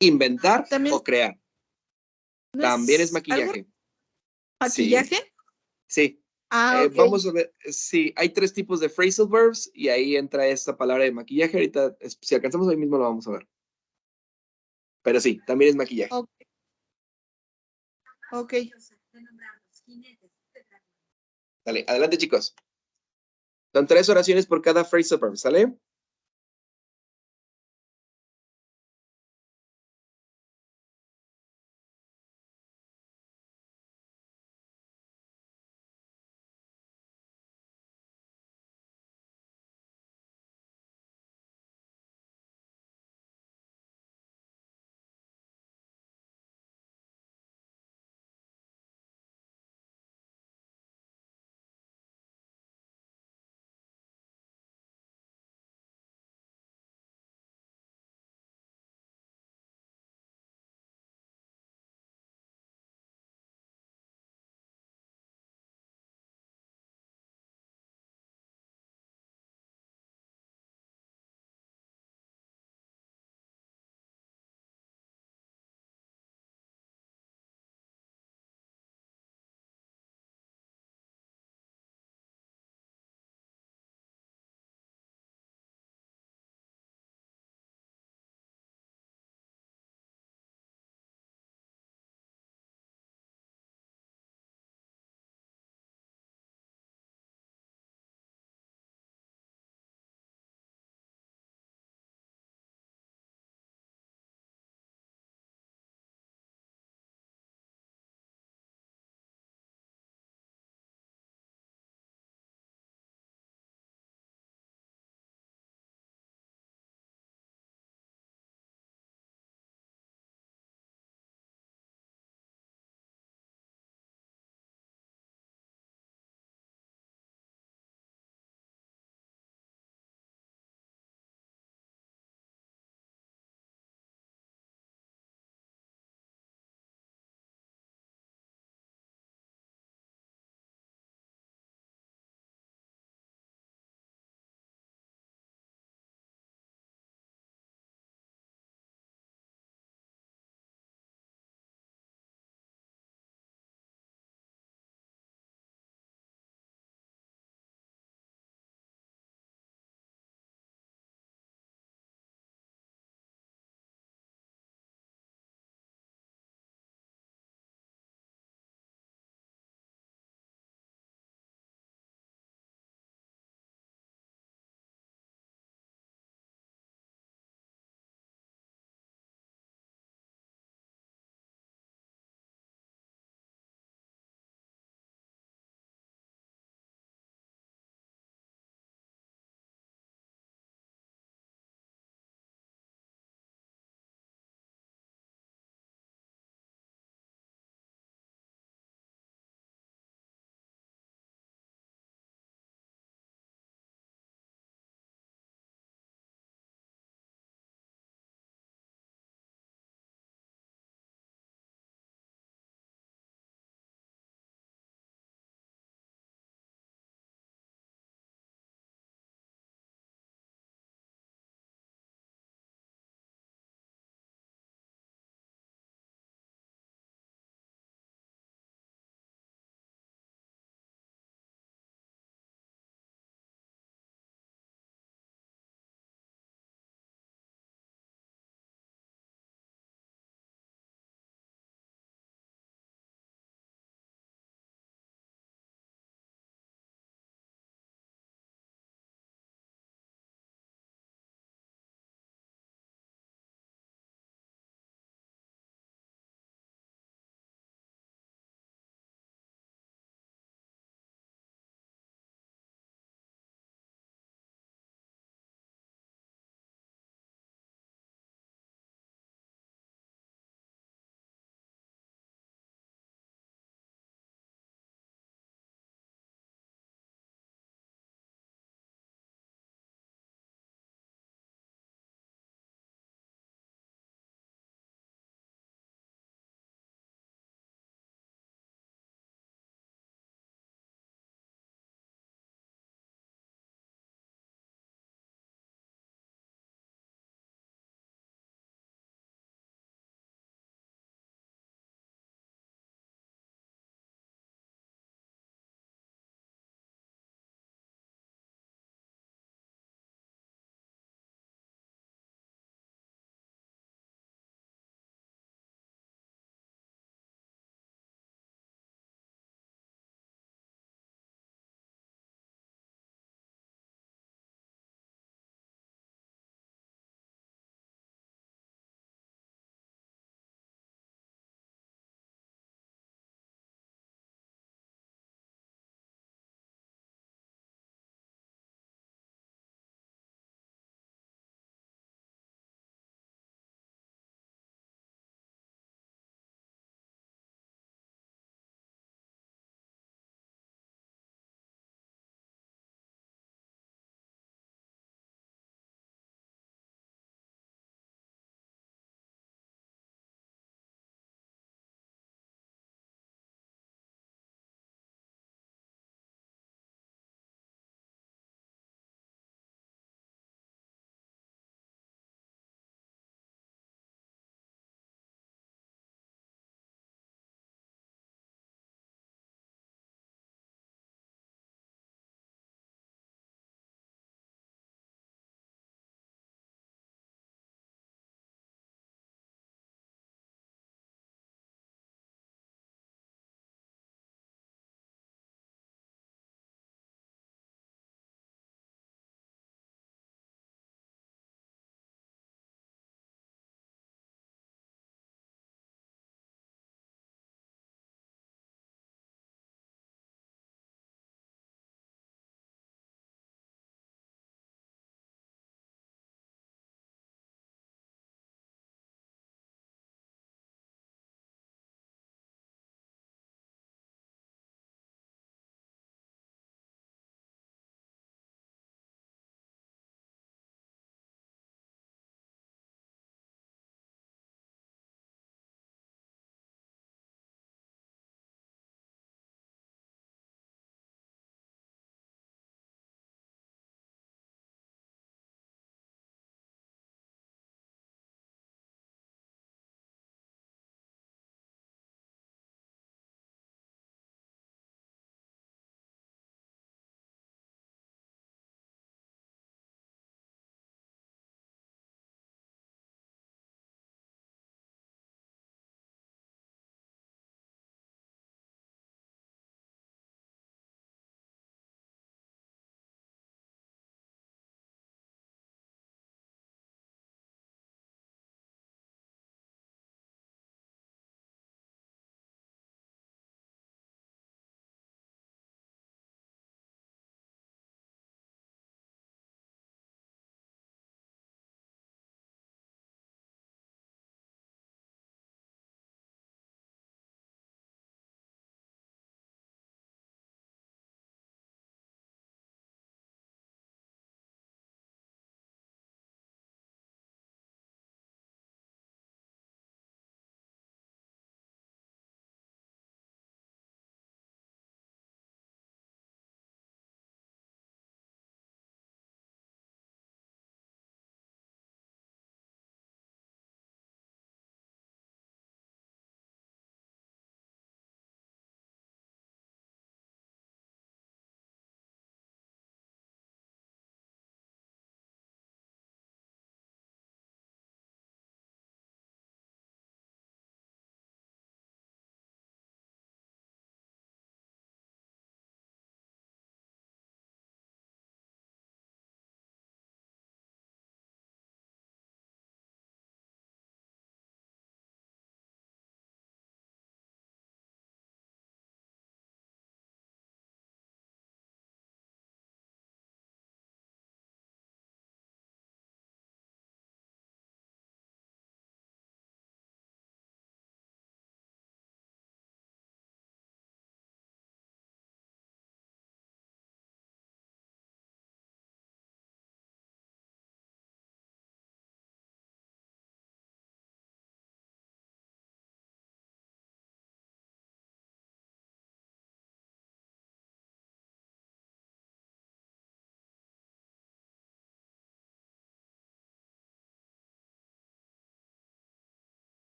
Inventar también o crear. ¿no También es es algo maquillaje. Sí, maquillaje? sí. Ah, ok. Vamos a ver, sí, hay 3 tipos de phrasal verbs y ahí entra esta palabra de maquillaje. Ahorita, si alcanzamos ahí mismo lo vamos a ver. Pero sí, también es maquillaje. Ok. Ok. Dale, adelante, chicos. Son 3 oraciones por cada phrasal verb, ¿sale?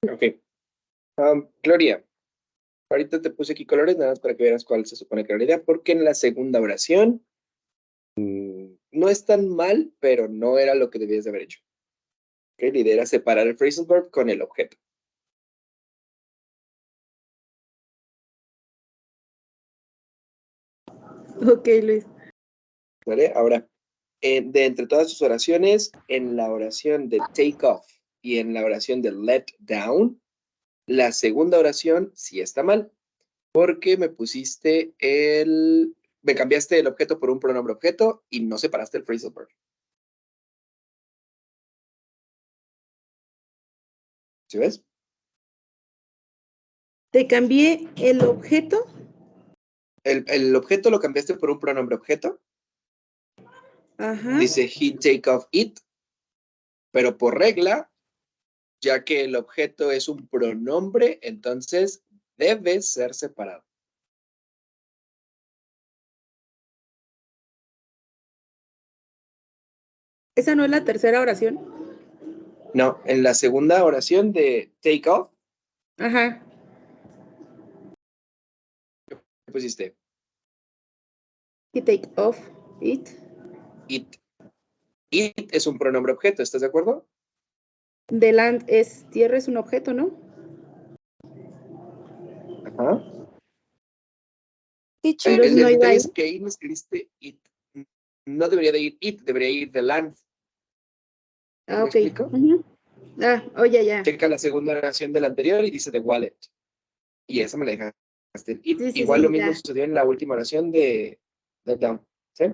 Ok. Gloria, ahorita te puse aquí colores, nada más para que veas cuál se supone que era la idea, porque en la segunda oración no es tan mal, pero no era lo que debías de haber hecho. Ok, la idea era separar el phrasal verb con el objeto. Ok, Luis. ¿Vale? Ahora, de entre todas tus oraciones, en la oración de take off y en la oración de let down, la segunda oración sí está mal, porque me cambiaste el objeto por un pronombre objeto y no separaste el phrasal verb. ¿Sí ves? Te cambié el objeto. El objeto lo cambiaste por un pronombre objeto. Ajá. Dice he take off it, pero por regla, ya que el objeto es un pronombre, entonces debe ser separado. ¿Esa no es la tercera oración? No, en la segunda oración de take off, Ajá. ¿qué pusiste? Y take off it. It. It es un pronombre objeto, ¿estás de acuerdo? The land es tierra, es un objeto, ¿no? Ajá. Teacher, Entonces no El iba detalle ahí. es que ahí no escribiste it. No debería de ir it, debería ir the land. Ah, ¿Me ok. explico? Ujú. Ah, oye, ya. Checa la segunda oración del anterior y dice the wallet. Y esa me la dejaste en it. Sí, sí, Igual lo sí, mismo ya. sucedió en la última oración de down. ¿Sí?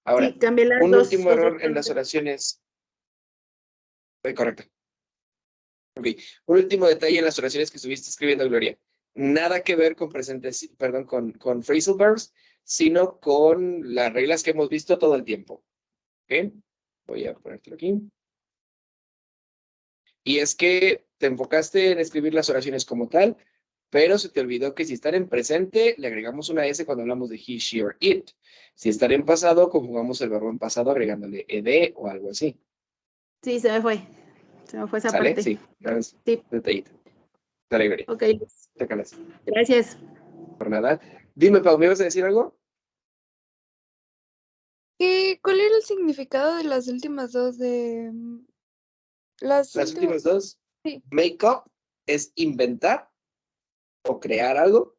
Ahora, Sí, cambié las un dos, último los dos error en las pronombres. oraciones. Correcto. Ok. Un último detalle en las oraciones que estuviste escribiendo, Gloria. Nada que ver con presentes, perdón, con phrasal verbs, sino con las reglas que hemos visto todo el tiempo. ¿Ok? Voy a ponértelo aquí. Y es que te enfocaste en escribir las oraciones como tal, pero se te olvidó que si están en presente, le agregamos una S cuando hablamos de he, she, or it. Si están en pasado, conjugamos el verbo en pasado agregándole ed o algo así. Sí, se me fue. Se me fue esa ¿Sale? parte. Sí. Nada más Sí. detallito. Dale, Gloria. Ok, Luis. Chécalas. Gracias. Por nada. Dime, Pau, ¿me ibas a decir algo? ¿cuál era el significado de las últimas dos de las Las últimas? últimas dos. Sí. Make up es inventar o crear algo.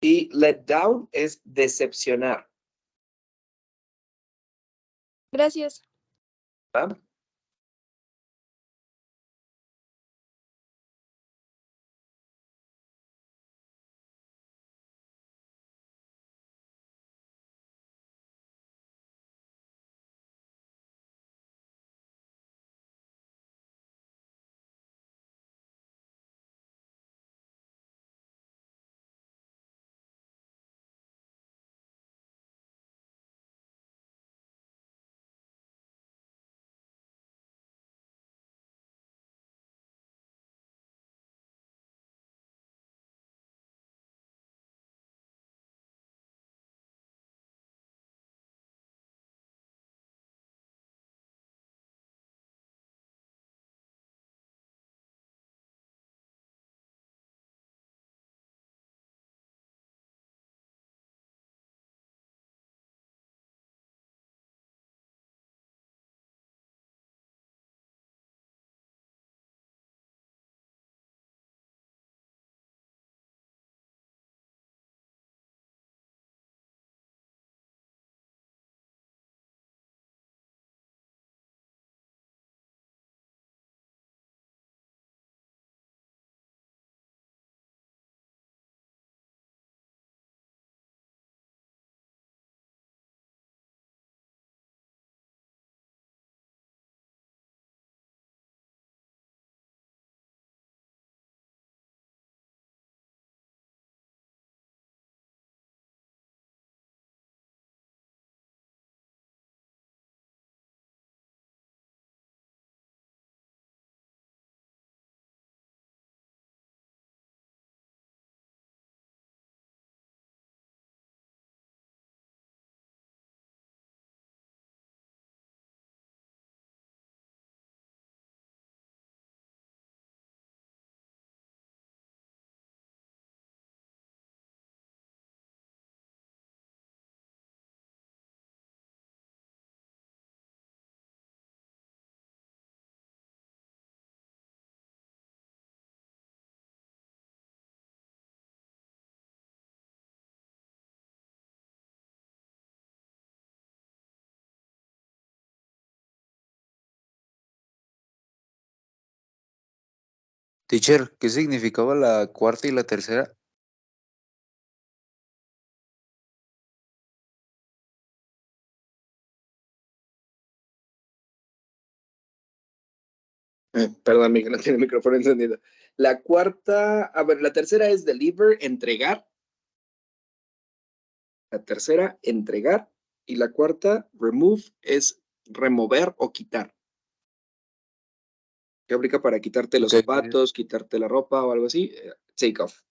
Y let down es decepcionar. Gracias. ¿Va? Teacher, ¿qué significaba la cuarta y la tercera? Perdón, Miguel, no tiene el micrófono encendido. La cuarta, a ver, la tercera es deliver, entregar. La tercera, entregar. Y la cuarta, remove, es remover o quitar. Que aplica para quitarte los Ok. zapatos, quitarte la ropa o algo así. Take off.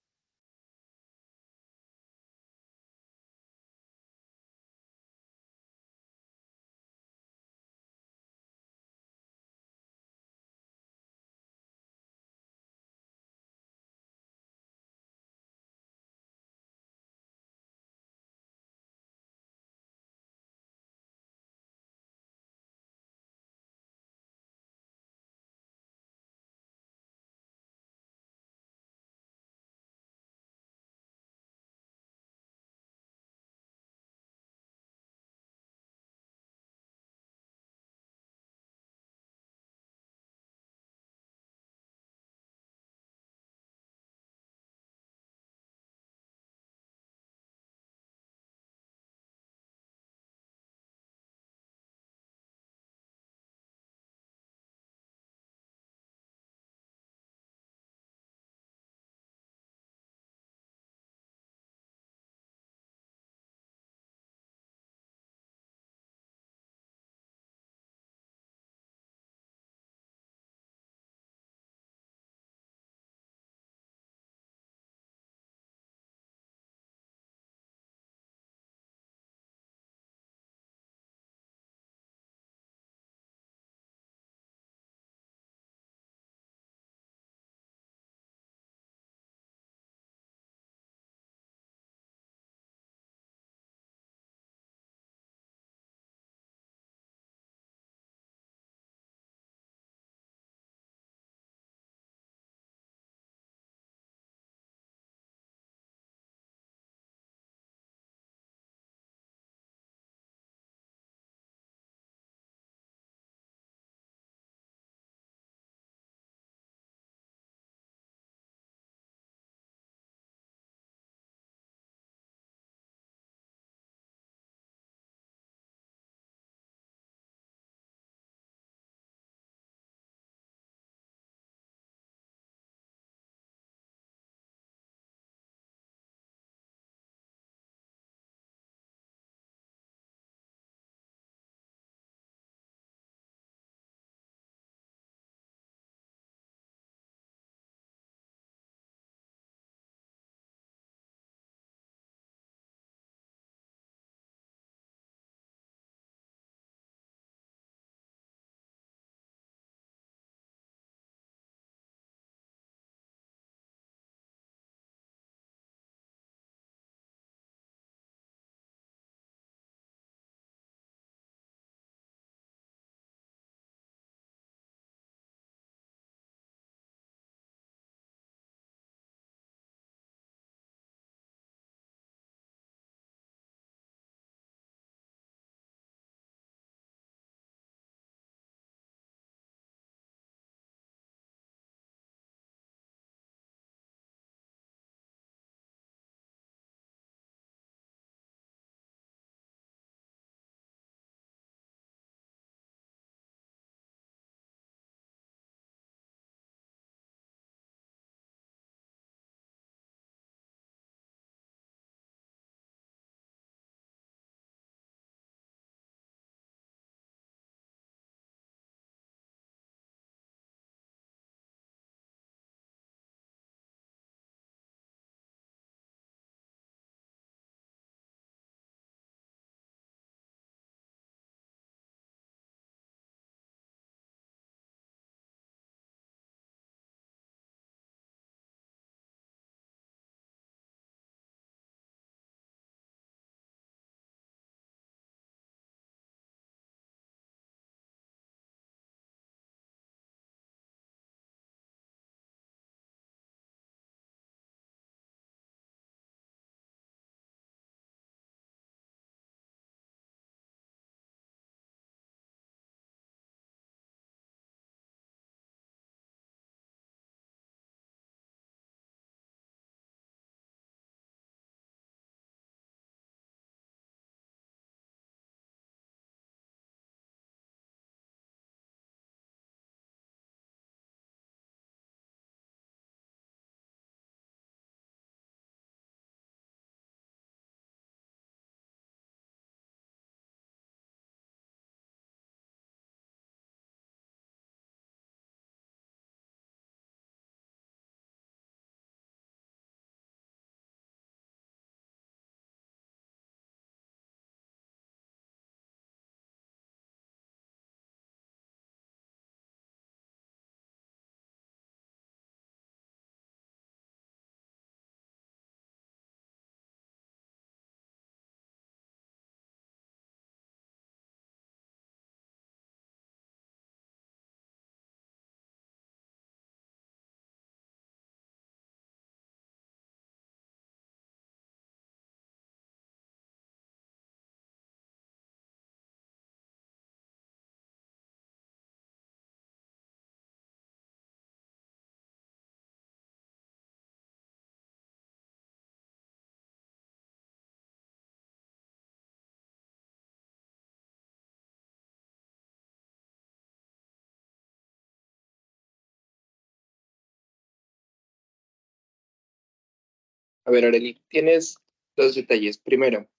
A ver, Arely, tienes dos detalles. Primero,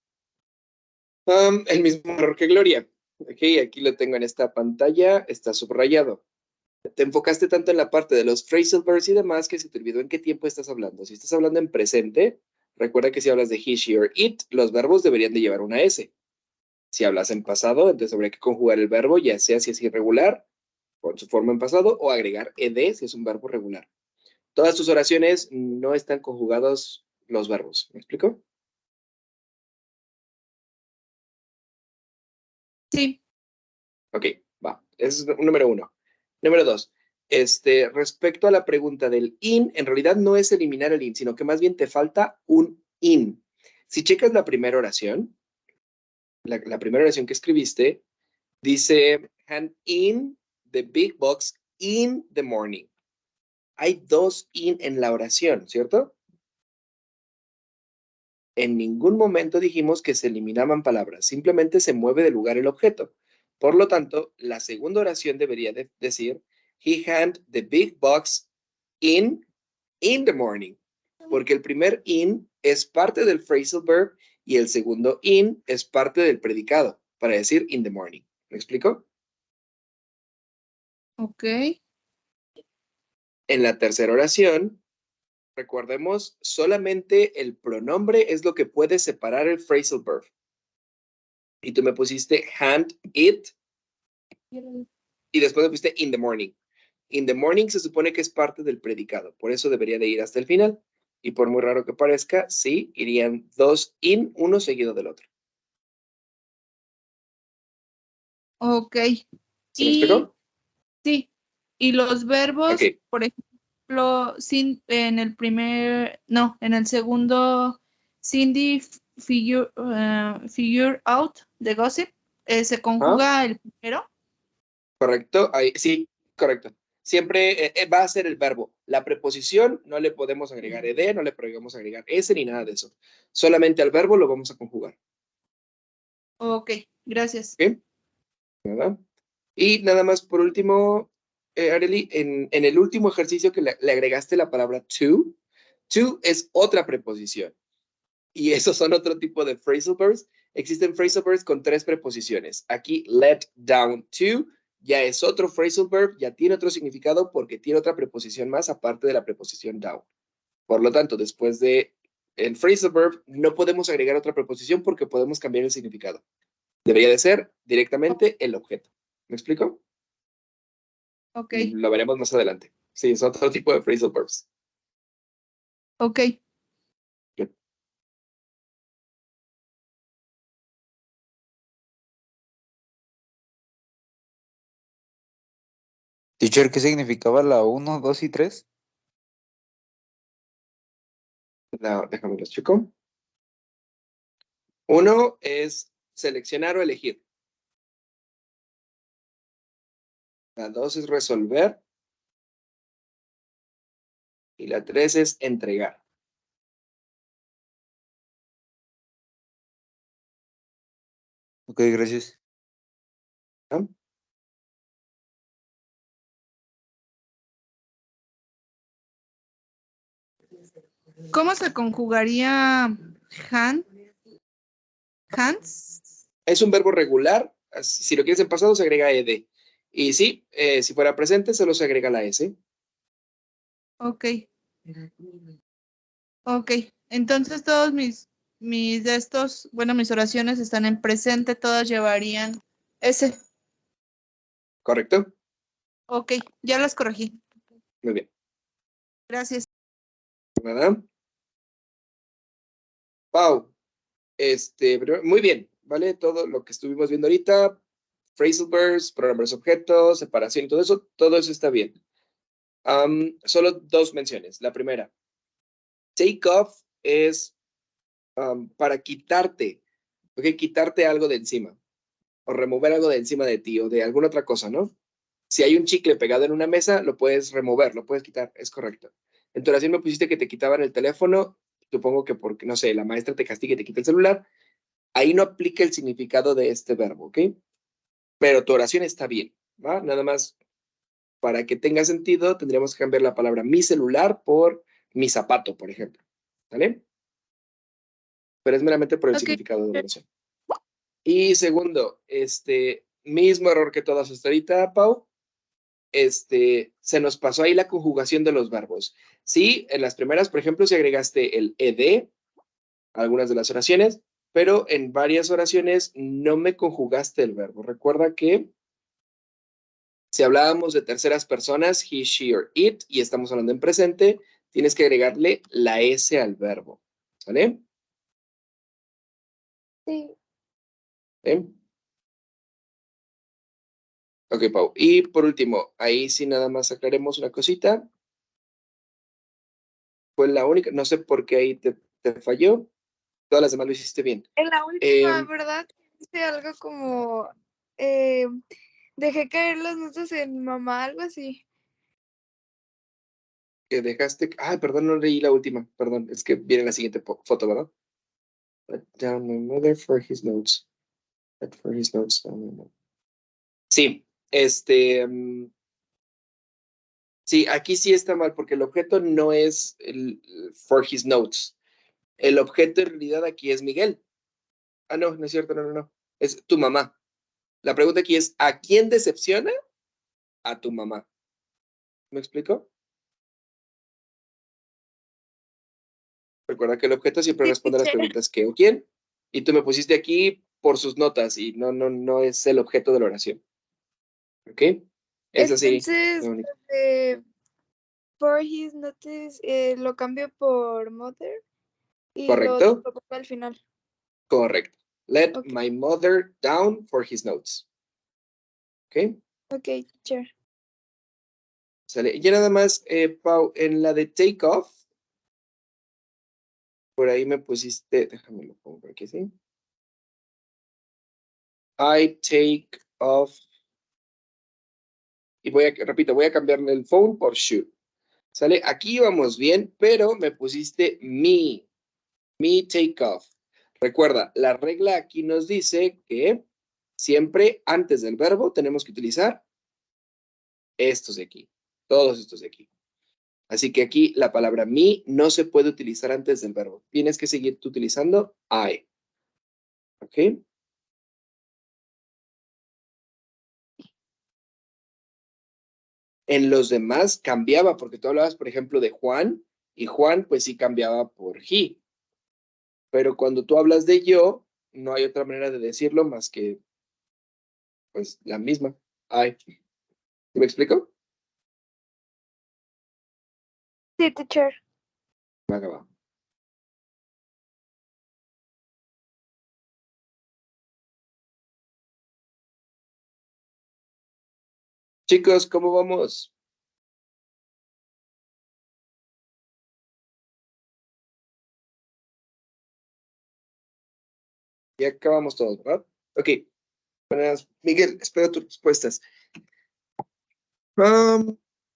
el mismo error que Gloria. Ok, aquí lo tengo en esta pantalla, está subrayado. Te enfocaste tanto en la parte de los phrasal verbs y demás que se te olvidó en qué tiempo estás hablando. Si estás hablando en presente, recuerda que si hablas de he, she or it, los verbos deberían de llevar una S. Si hablas en pasado, entonces habría que conjugar el verbo, ya sea si es irregular, con su forma en pasado, o agregar ed si es un verbo regular. Todas tus oraciones no están conjugados los verbos. ¿Me explico? Sí. Ok, va. Ese es número uno. Número dos. Respecto a la pregunta del in, en realidad no es eliminar el in, sino que más bien te falta un in. Si checas la primera oración, la primera oración que escribiste, dice, hand in the big box in the morning. Hay dos in en la oración, ¿cierto? En ningún momento dijimos que se eliminaban palabras, simplemente se mueve de lugar el objeto. Por lo tanto, la segunda oración debería decir, he hand the big box in the morning, porque el primer in es parte del phrasal verb y el segundo in es parte del predicado, para decir in the morning. ¿Me explico? Ok. En la tercera oración, recordemos, solamente el pronombre es lo que puede separar el phrasal verb. Y tú me pusiste hand it y después me pusiste in the morning. In the morning se supone que es parte del predicado, por eso debería de ir hasta el final. Y por muy raro que parezca, sí, irían dos in, uno seguido del otro. Ok. ¿Se me explicó? Sí. Y los verbos, Ok. por ejemplo, en el segundo, Cindy figure out the gossip, se conjuga el primero. Correcto, ahí, sí, correcto. Siempre va a ser el verbo. La preposición no le podemos agregar ed, no le podemos agregar s ni nada de eso. Solamente al verbo lo vamos a conjugar. Ok, gracias. ¿Ok? ¿Verdad? Y nada más por último, Arely, en el último ejercicio que le agregaste la palabra to es otra preposición. Y esos son otro tipo de phrasal verbs. Existen phrasal verbs con tres preposiciones. Aquí, let down to ya es otro phrasal verb, ya tiene otro significado porque tiene otra preposición más aparte de la preposición down. Por lo tanto, después de el phrasal verb, no podemos agregar otra preposición porque podemos cambiar el significado. Debería de ser directamente el objeto. ¿Me explico? Ok, Lo veremos más adelante. Sí, es otro tipo de phrasal verbs. ok. Teacher, ¿qué significaba la 1, 2 y 3? No, déjame los checo. Uno es seleccionar o elegir. La 2 es resolver. Y la 3 es entregar. Ok, gracias. ¿No? ¿Cómo se conjugaría hands? Es un verbo regular. Si lo quieres en pasado, se agrega ed. Y sí, si fuera presente, solo se agrega la s. Ok. Ok. Entonces todos mis mis oraciones están en presente, todas llevarían ese. ¿Correcto? Ok, ya las corregí. Muy bien. Gracias. ¿Verdad? Pau, muy bien, ¿vale? Todo lo que estuvimos viendo ahorita, phrasal verbs, pronombres objetos, separación y todo eso está bien. Solo dos menciones. La primera, take off es para quitarte, ¿ok? Quitarte algo de encima o remover algo de encima de ti o de alguna otra cosa, ¿no? Si hay un chicle pegado en una mesa, lo puedes remover, lo puedes quitar, es correcto. En tu oración me pusiste que te quitaban el teléfono, supongo que porque, no sé, la maestra te castiga y te quita el celular. Ahí no aplica el significado de este verbo, ¿ok? Pero tu oración está bien, ¿va? Nada más, para que tenga sentido, tendríamos que cambiar la palabra mi celular por mi zapato, por ejemplo, ¿vale? pero es meramente por el Ok. significado de la oración. Y segundo, mismo error que todas hasta ahorita, Pau, se nos pasó ahí la conjugación de los verbos. Sí, en las primeras, por ejemplo, si agregaste el ed a algunas de las oraciones, pero en varias oraciones no me conjugaste el verbo. Recuerda que si hablábamos de terceras personas, he, she or it, y estamos hablando en presente, tienes que agregarle la S al verbo. ¿Sale? Sí. ¿Sí? Ok, Pau. Y por último, ahí sí nada más aclaremos una cosita. Fue la única, no sé por qué ahí te falló. Todas las demás lo hiciste bien. En la última, Em, ¿verdad? Dice algo como dejé caer las notas en mamá, algo así. que dejaste. Ay, perdón, no leí la última. Perdón, es que viene la siguiente foto, ¿verdad? Put down my mother for his notes. Put for his notes down my mother. Sí, sí, aquí sí está mal porque el objeto no es el for his notes. El objeto en realidad aquí es Miguel. Ah, no, no es cierto, no. Es tu mamá. La pregunta aquí es, ¿a quién decepciona? A tu mamá. ¿Me explico? Recuerda que el objeto siempre Sí, responde a las teacher. preguntas ¿qué o quién? Y tú me pusiste aquí por sus notas y no es el objeto de la oración. ¿Ok? Es así. Entonces, Lo único. for his notice lo cambio por mother y lo ¿Correcto? pongo al final. Correcto. Let Ok. my mother down for his notes. ¿Ok? Ok, teacher. Sale. Y ya nada más, Pau, en la de take off, por ahí me pusiste, déjame lo pongo por aquí, ¿sí? I take off. Y repito, voy a cambiarle el phone por should. ¿Sale? Aquí vamos bien, pero me pusiste me take off. Recuerda, la regla aquí nos dice que siempre antes del verbo tenemos que utilizar estos de aquí, todos estos de aquí. Así que aquí la palabra me no se puede utilizar antes del verbo. Tienes que seguir utilizando I. ¿Ok? En los demás cambiaba, porque tú hablabas, por ejemplo, de Juan, y Juan, pues sí cambiaba por he. Pero cuando tú hablas de yo, no hay otra manera de decirlo más que, pues, la misma. I. ¿Me explico? Sí, teacher. Va. Chicos, ¿cómo vamos? Ya acabamos todos, ¿verdad? Ok. Buenas. Miguel, espero tus respuestas.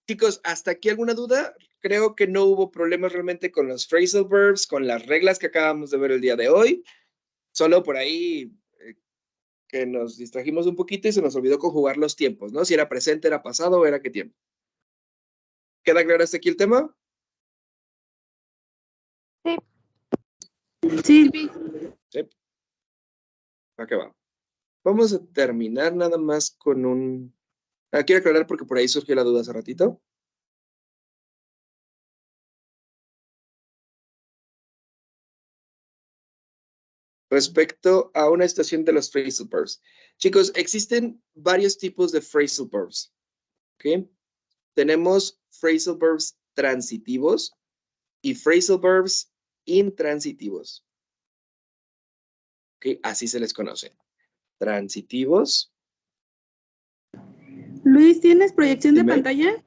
Chicos, ¿hasta aquí alguna duda? Creo que no hubo problemas realmente con los phrasal verbs, con las reglas que acabamos de ver el día de hoy. Solo por ahí que nos distrajimos un poquito y se nos olvidó conjugar los tiempos, ¿no? Si era presente, era pasado o era qué tiempo. ¿Queda claro hasta aquí el tema? Sí. Sí. Sí. ¿A qué va? Vamos a terminar nada más con un... quiero aclarar porque por ahí surgió la duda hace ratito. Respecto a una situación de los phrasal verbs. Chicos, existen varios tipos de phrasal verbs. ¿Ok? Tenemos phrasal verbs transitivos y phrasal verbs intransitivos. ¿Ok? Así se les conoce. Transitivos. Luis, ¿tienes proyección de Dime. pantalla?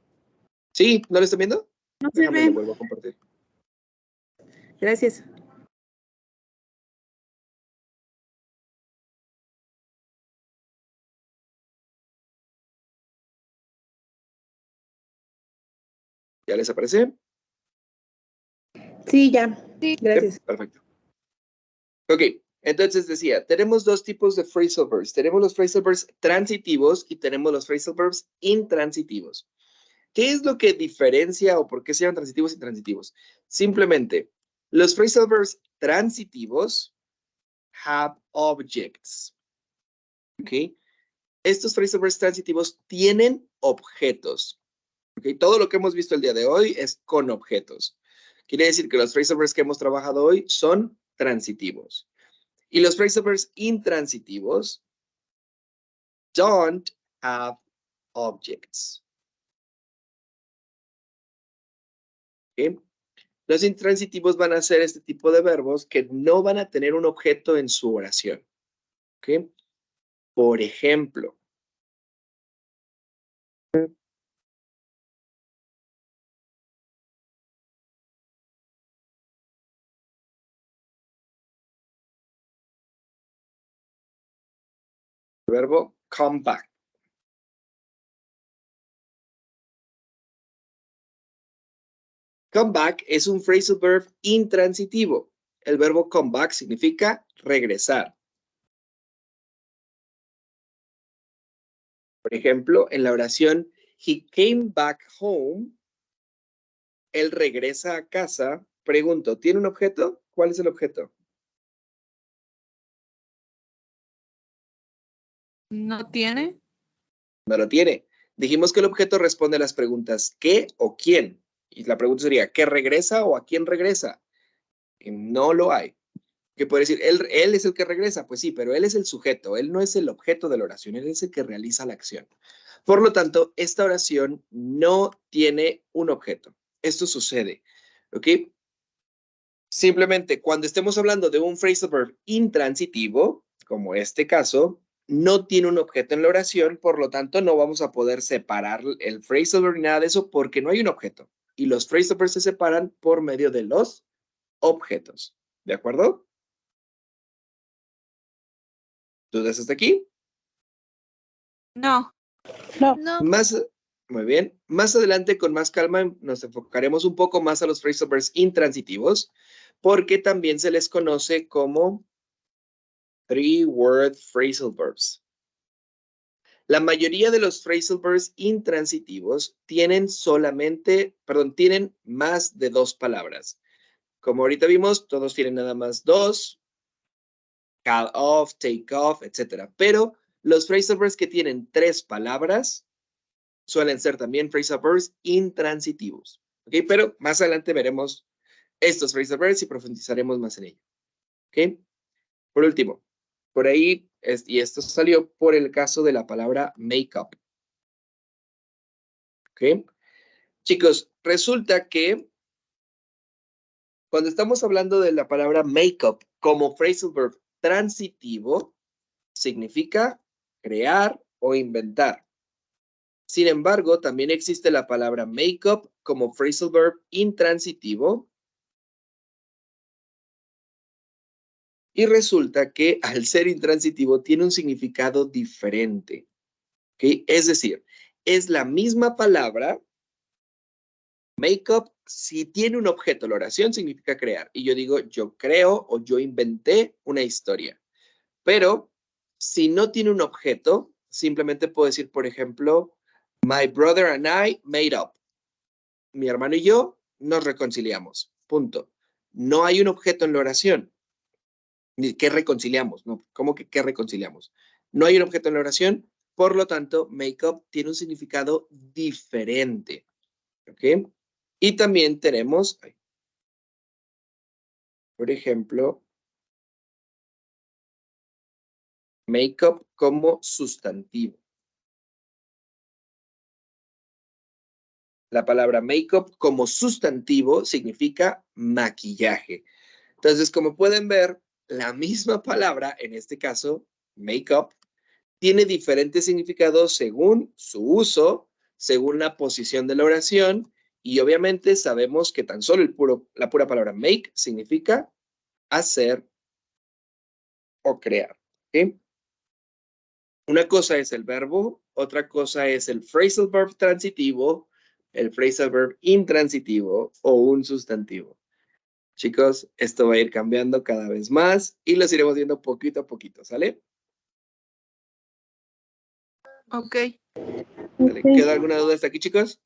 Sí, ¿no lo están viendo? No se Déjame lo ve. vuelvo a compartir. Gracias. ¿Ya les aparece? Sí, ya. Sí. Gracias. Perfecto. Ok, entonces decía, tenemos dos tipos de phrasal verbs. Tenemos los phrasal verbs transitivos y tenemos los phrasal verbs intransitivos. ¿Qué es lo que diferencia o por qué se llaman transitivos y intransitivos? Simplemente, los phrasal verbs transitivos have objects. ¿Ok? Estos phrasal verbs transitivos tienen objetos. ¿Ok? Todo lo que hemos visto el día de hoy es con objetos. Quiere decir que los phrasal verbs que hemos trabajado hoy son transitivos. Y los phrasal verbs intransitivos don't have objects. ¿Ok? Los intransitivos van a ser este tipo de verbos que no van a tener un objeto en su oración. ¿Ok? Por ejemplo, el verbo come back. Come back es un phrasal verb intransitivo. El verbo come back significa regresar. Por ejemplo, en la oración he came back home, él regresa a casa. Pregunto, ¿tiene un objeto? ¿Cuál es el objeto? ¿No tiene? No lo tiene. Dijimos que el objeto responde a las preguntas ¿qué o quién? Y la pregunta sería ¿qué regresa o a quién regresa? Y no lo hay. Que puede decir, él es el que regresa. Pues sí, pero él es el sujeto. Él no es el objeto de la oración. Él es el que realiza la acción. Por lo tanto, esta oración no tiene un objeto. Esto sucede. ¿Ok? Simplemente cuando estemos hablando de un phrasal verb intransitivo, como este caso, no tiene un objeto en la oración, por lo tanto no vamos a poder separar el phrasal verb ni nada de eso porque no hay un objeto. Y los phrasal verbs se separan por medio de los objetos. ¿De acuerdo? ¿Dudas hasta aquí? No. No. Muy bien. Más adelante, con más calma, nos enfocaremos un poco más a los phrasal verbs intransitivos, porque también se les conoce como three-word phrasal verbs. La mayoría de los phrasal verbs intransitivos tienen tienen más de dos palabras. Como ahorita vimos, todos tienen nada más dos, call off, take off, etc. Pero los phrasal verbs que tienen tres palabras suelen ser también phrasal verbs intransitivos. ¿Ok? Pero más adelante veremos estos phrasal verbs y profundizaremos más en ello. ¿Ok? Por último, por ahí, y esto salió por el caso de la palabra make-up. ¿Ok? Chicos, resulta que cuando estamos hablando de la palabra make-up como phrasal verb transitivo, significa crear o inventar. Sin embargo, también existe la palabra make-up como phrasal verb intransitivo. Y resulta que al ser intransitivo tiene un significado diferente. ¿Ok? Es decir, es la misma palabra, make-up, si tiene un objeto, la oración significa crear. Y yo digo, yo creo o yo inventé una historia. Pero si no tiene un objeto, simplemente puedo decir, por ejemplo, my brother and I made up. Mi hermano y yo nos reconciliamos. Punto. No hay un objeto en la oración. ¿Qué reconciliamos? No, ¿cómo que qué reconciliamos? No hay un objeto en la oración, por lo tanto, make up tiene un significado diferente. ¿Ok? Y también tenemos, por ejemplo, make up como sustantivo. La palabra make-up como sustantivo significa maquillaje. Entonces, como pueden ver, la misma palabra, en este caso, make-up, tiene diferentes significados según su uso, según la posición de la oración, y obviamente sabemos que tan solo la pura palabra make significa hacer o crear. ¿Okay? Una cosa es el verbo, otra cosa es el phrasal verb transitivo, el phrasal verb intransitivo o un sustantivo. Chicos, esto va a ir cambiando cada vez más y los iremos viendo poquito a poquito, ¿sale? Ok. ¿Sale? ¿Queda alguna duda hasta aquí, chicos?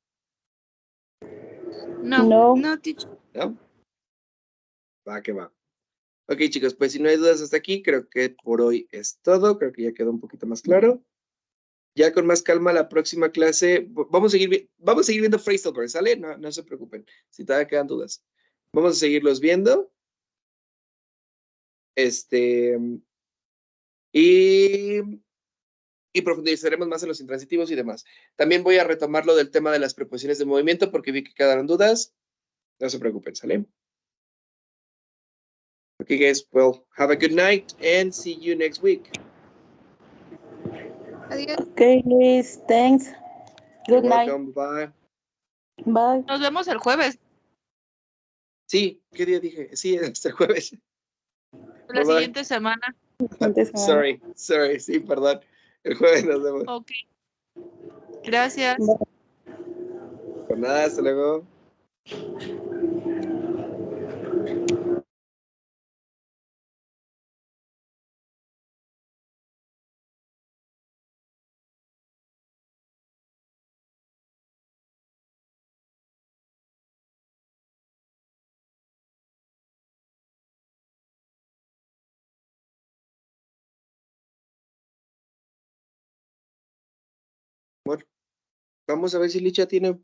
No. No. No, teacher. ¿No? Va que va. Ok, chicos, pues si no hay dudas hasta aquí, creo que por hoy es todo. Creo que ya quedó un poquito más claro. Ya con más calma, la próxima clase, vamos a seguir viendo phrasal verbs, ¿sale? No se preocupen, si todavía quedan dudas. Vamos a seguirlos viendo. Y, y profundizaremos más en los intransitivos y demás. También voy a retomar lo del tema de las preposiciones de movimiento porque vi que quedaron dudas. No se preocupen, ¿sale? Okay, guys, well, have a good night and see you next week. Adiós. Okay, Luis, thanks. You're Good night. welcome, bye. Bye. Nos vemos el jueves, Sí, ¿qué día dije? Sí, hasta el jueves. la Bye, bye. siguiente semana. Sorry, sí, perdón. El jueves nos vemos. Ok. Gracias. Por nada, hasta luego. Amor, vamos a ver si Licha tiene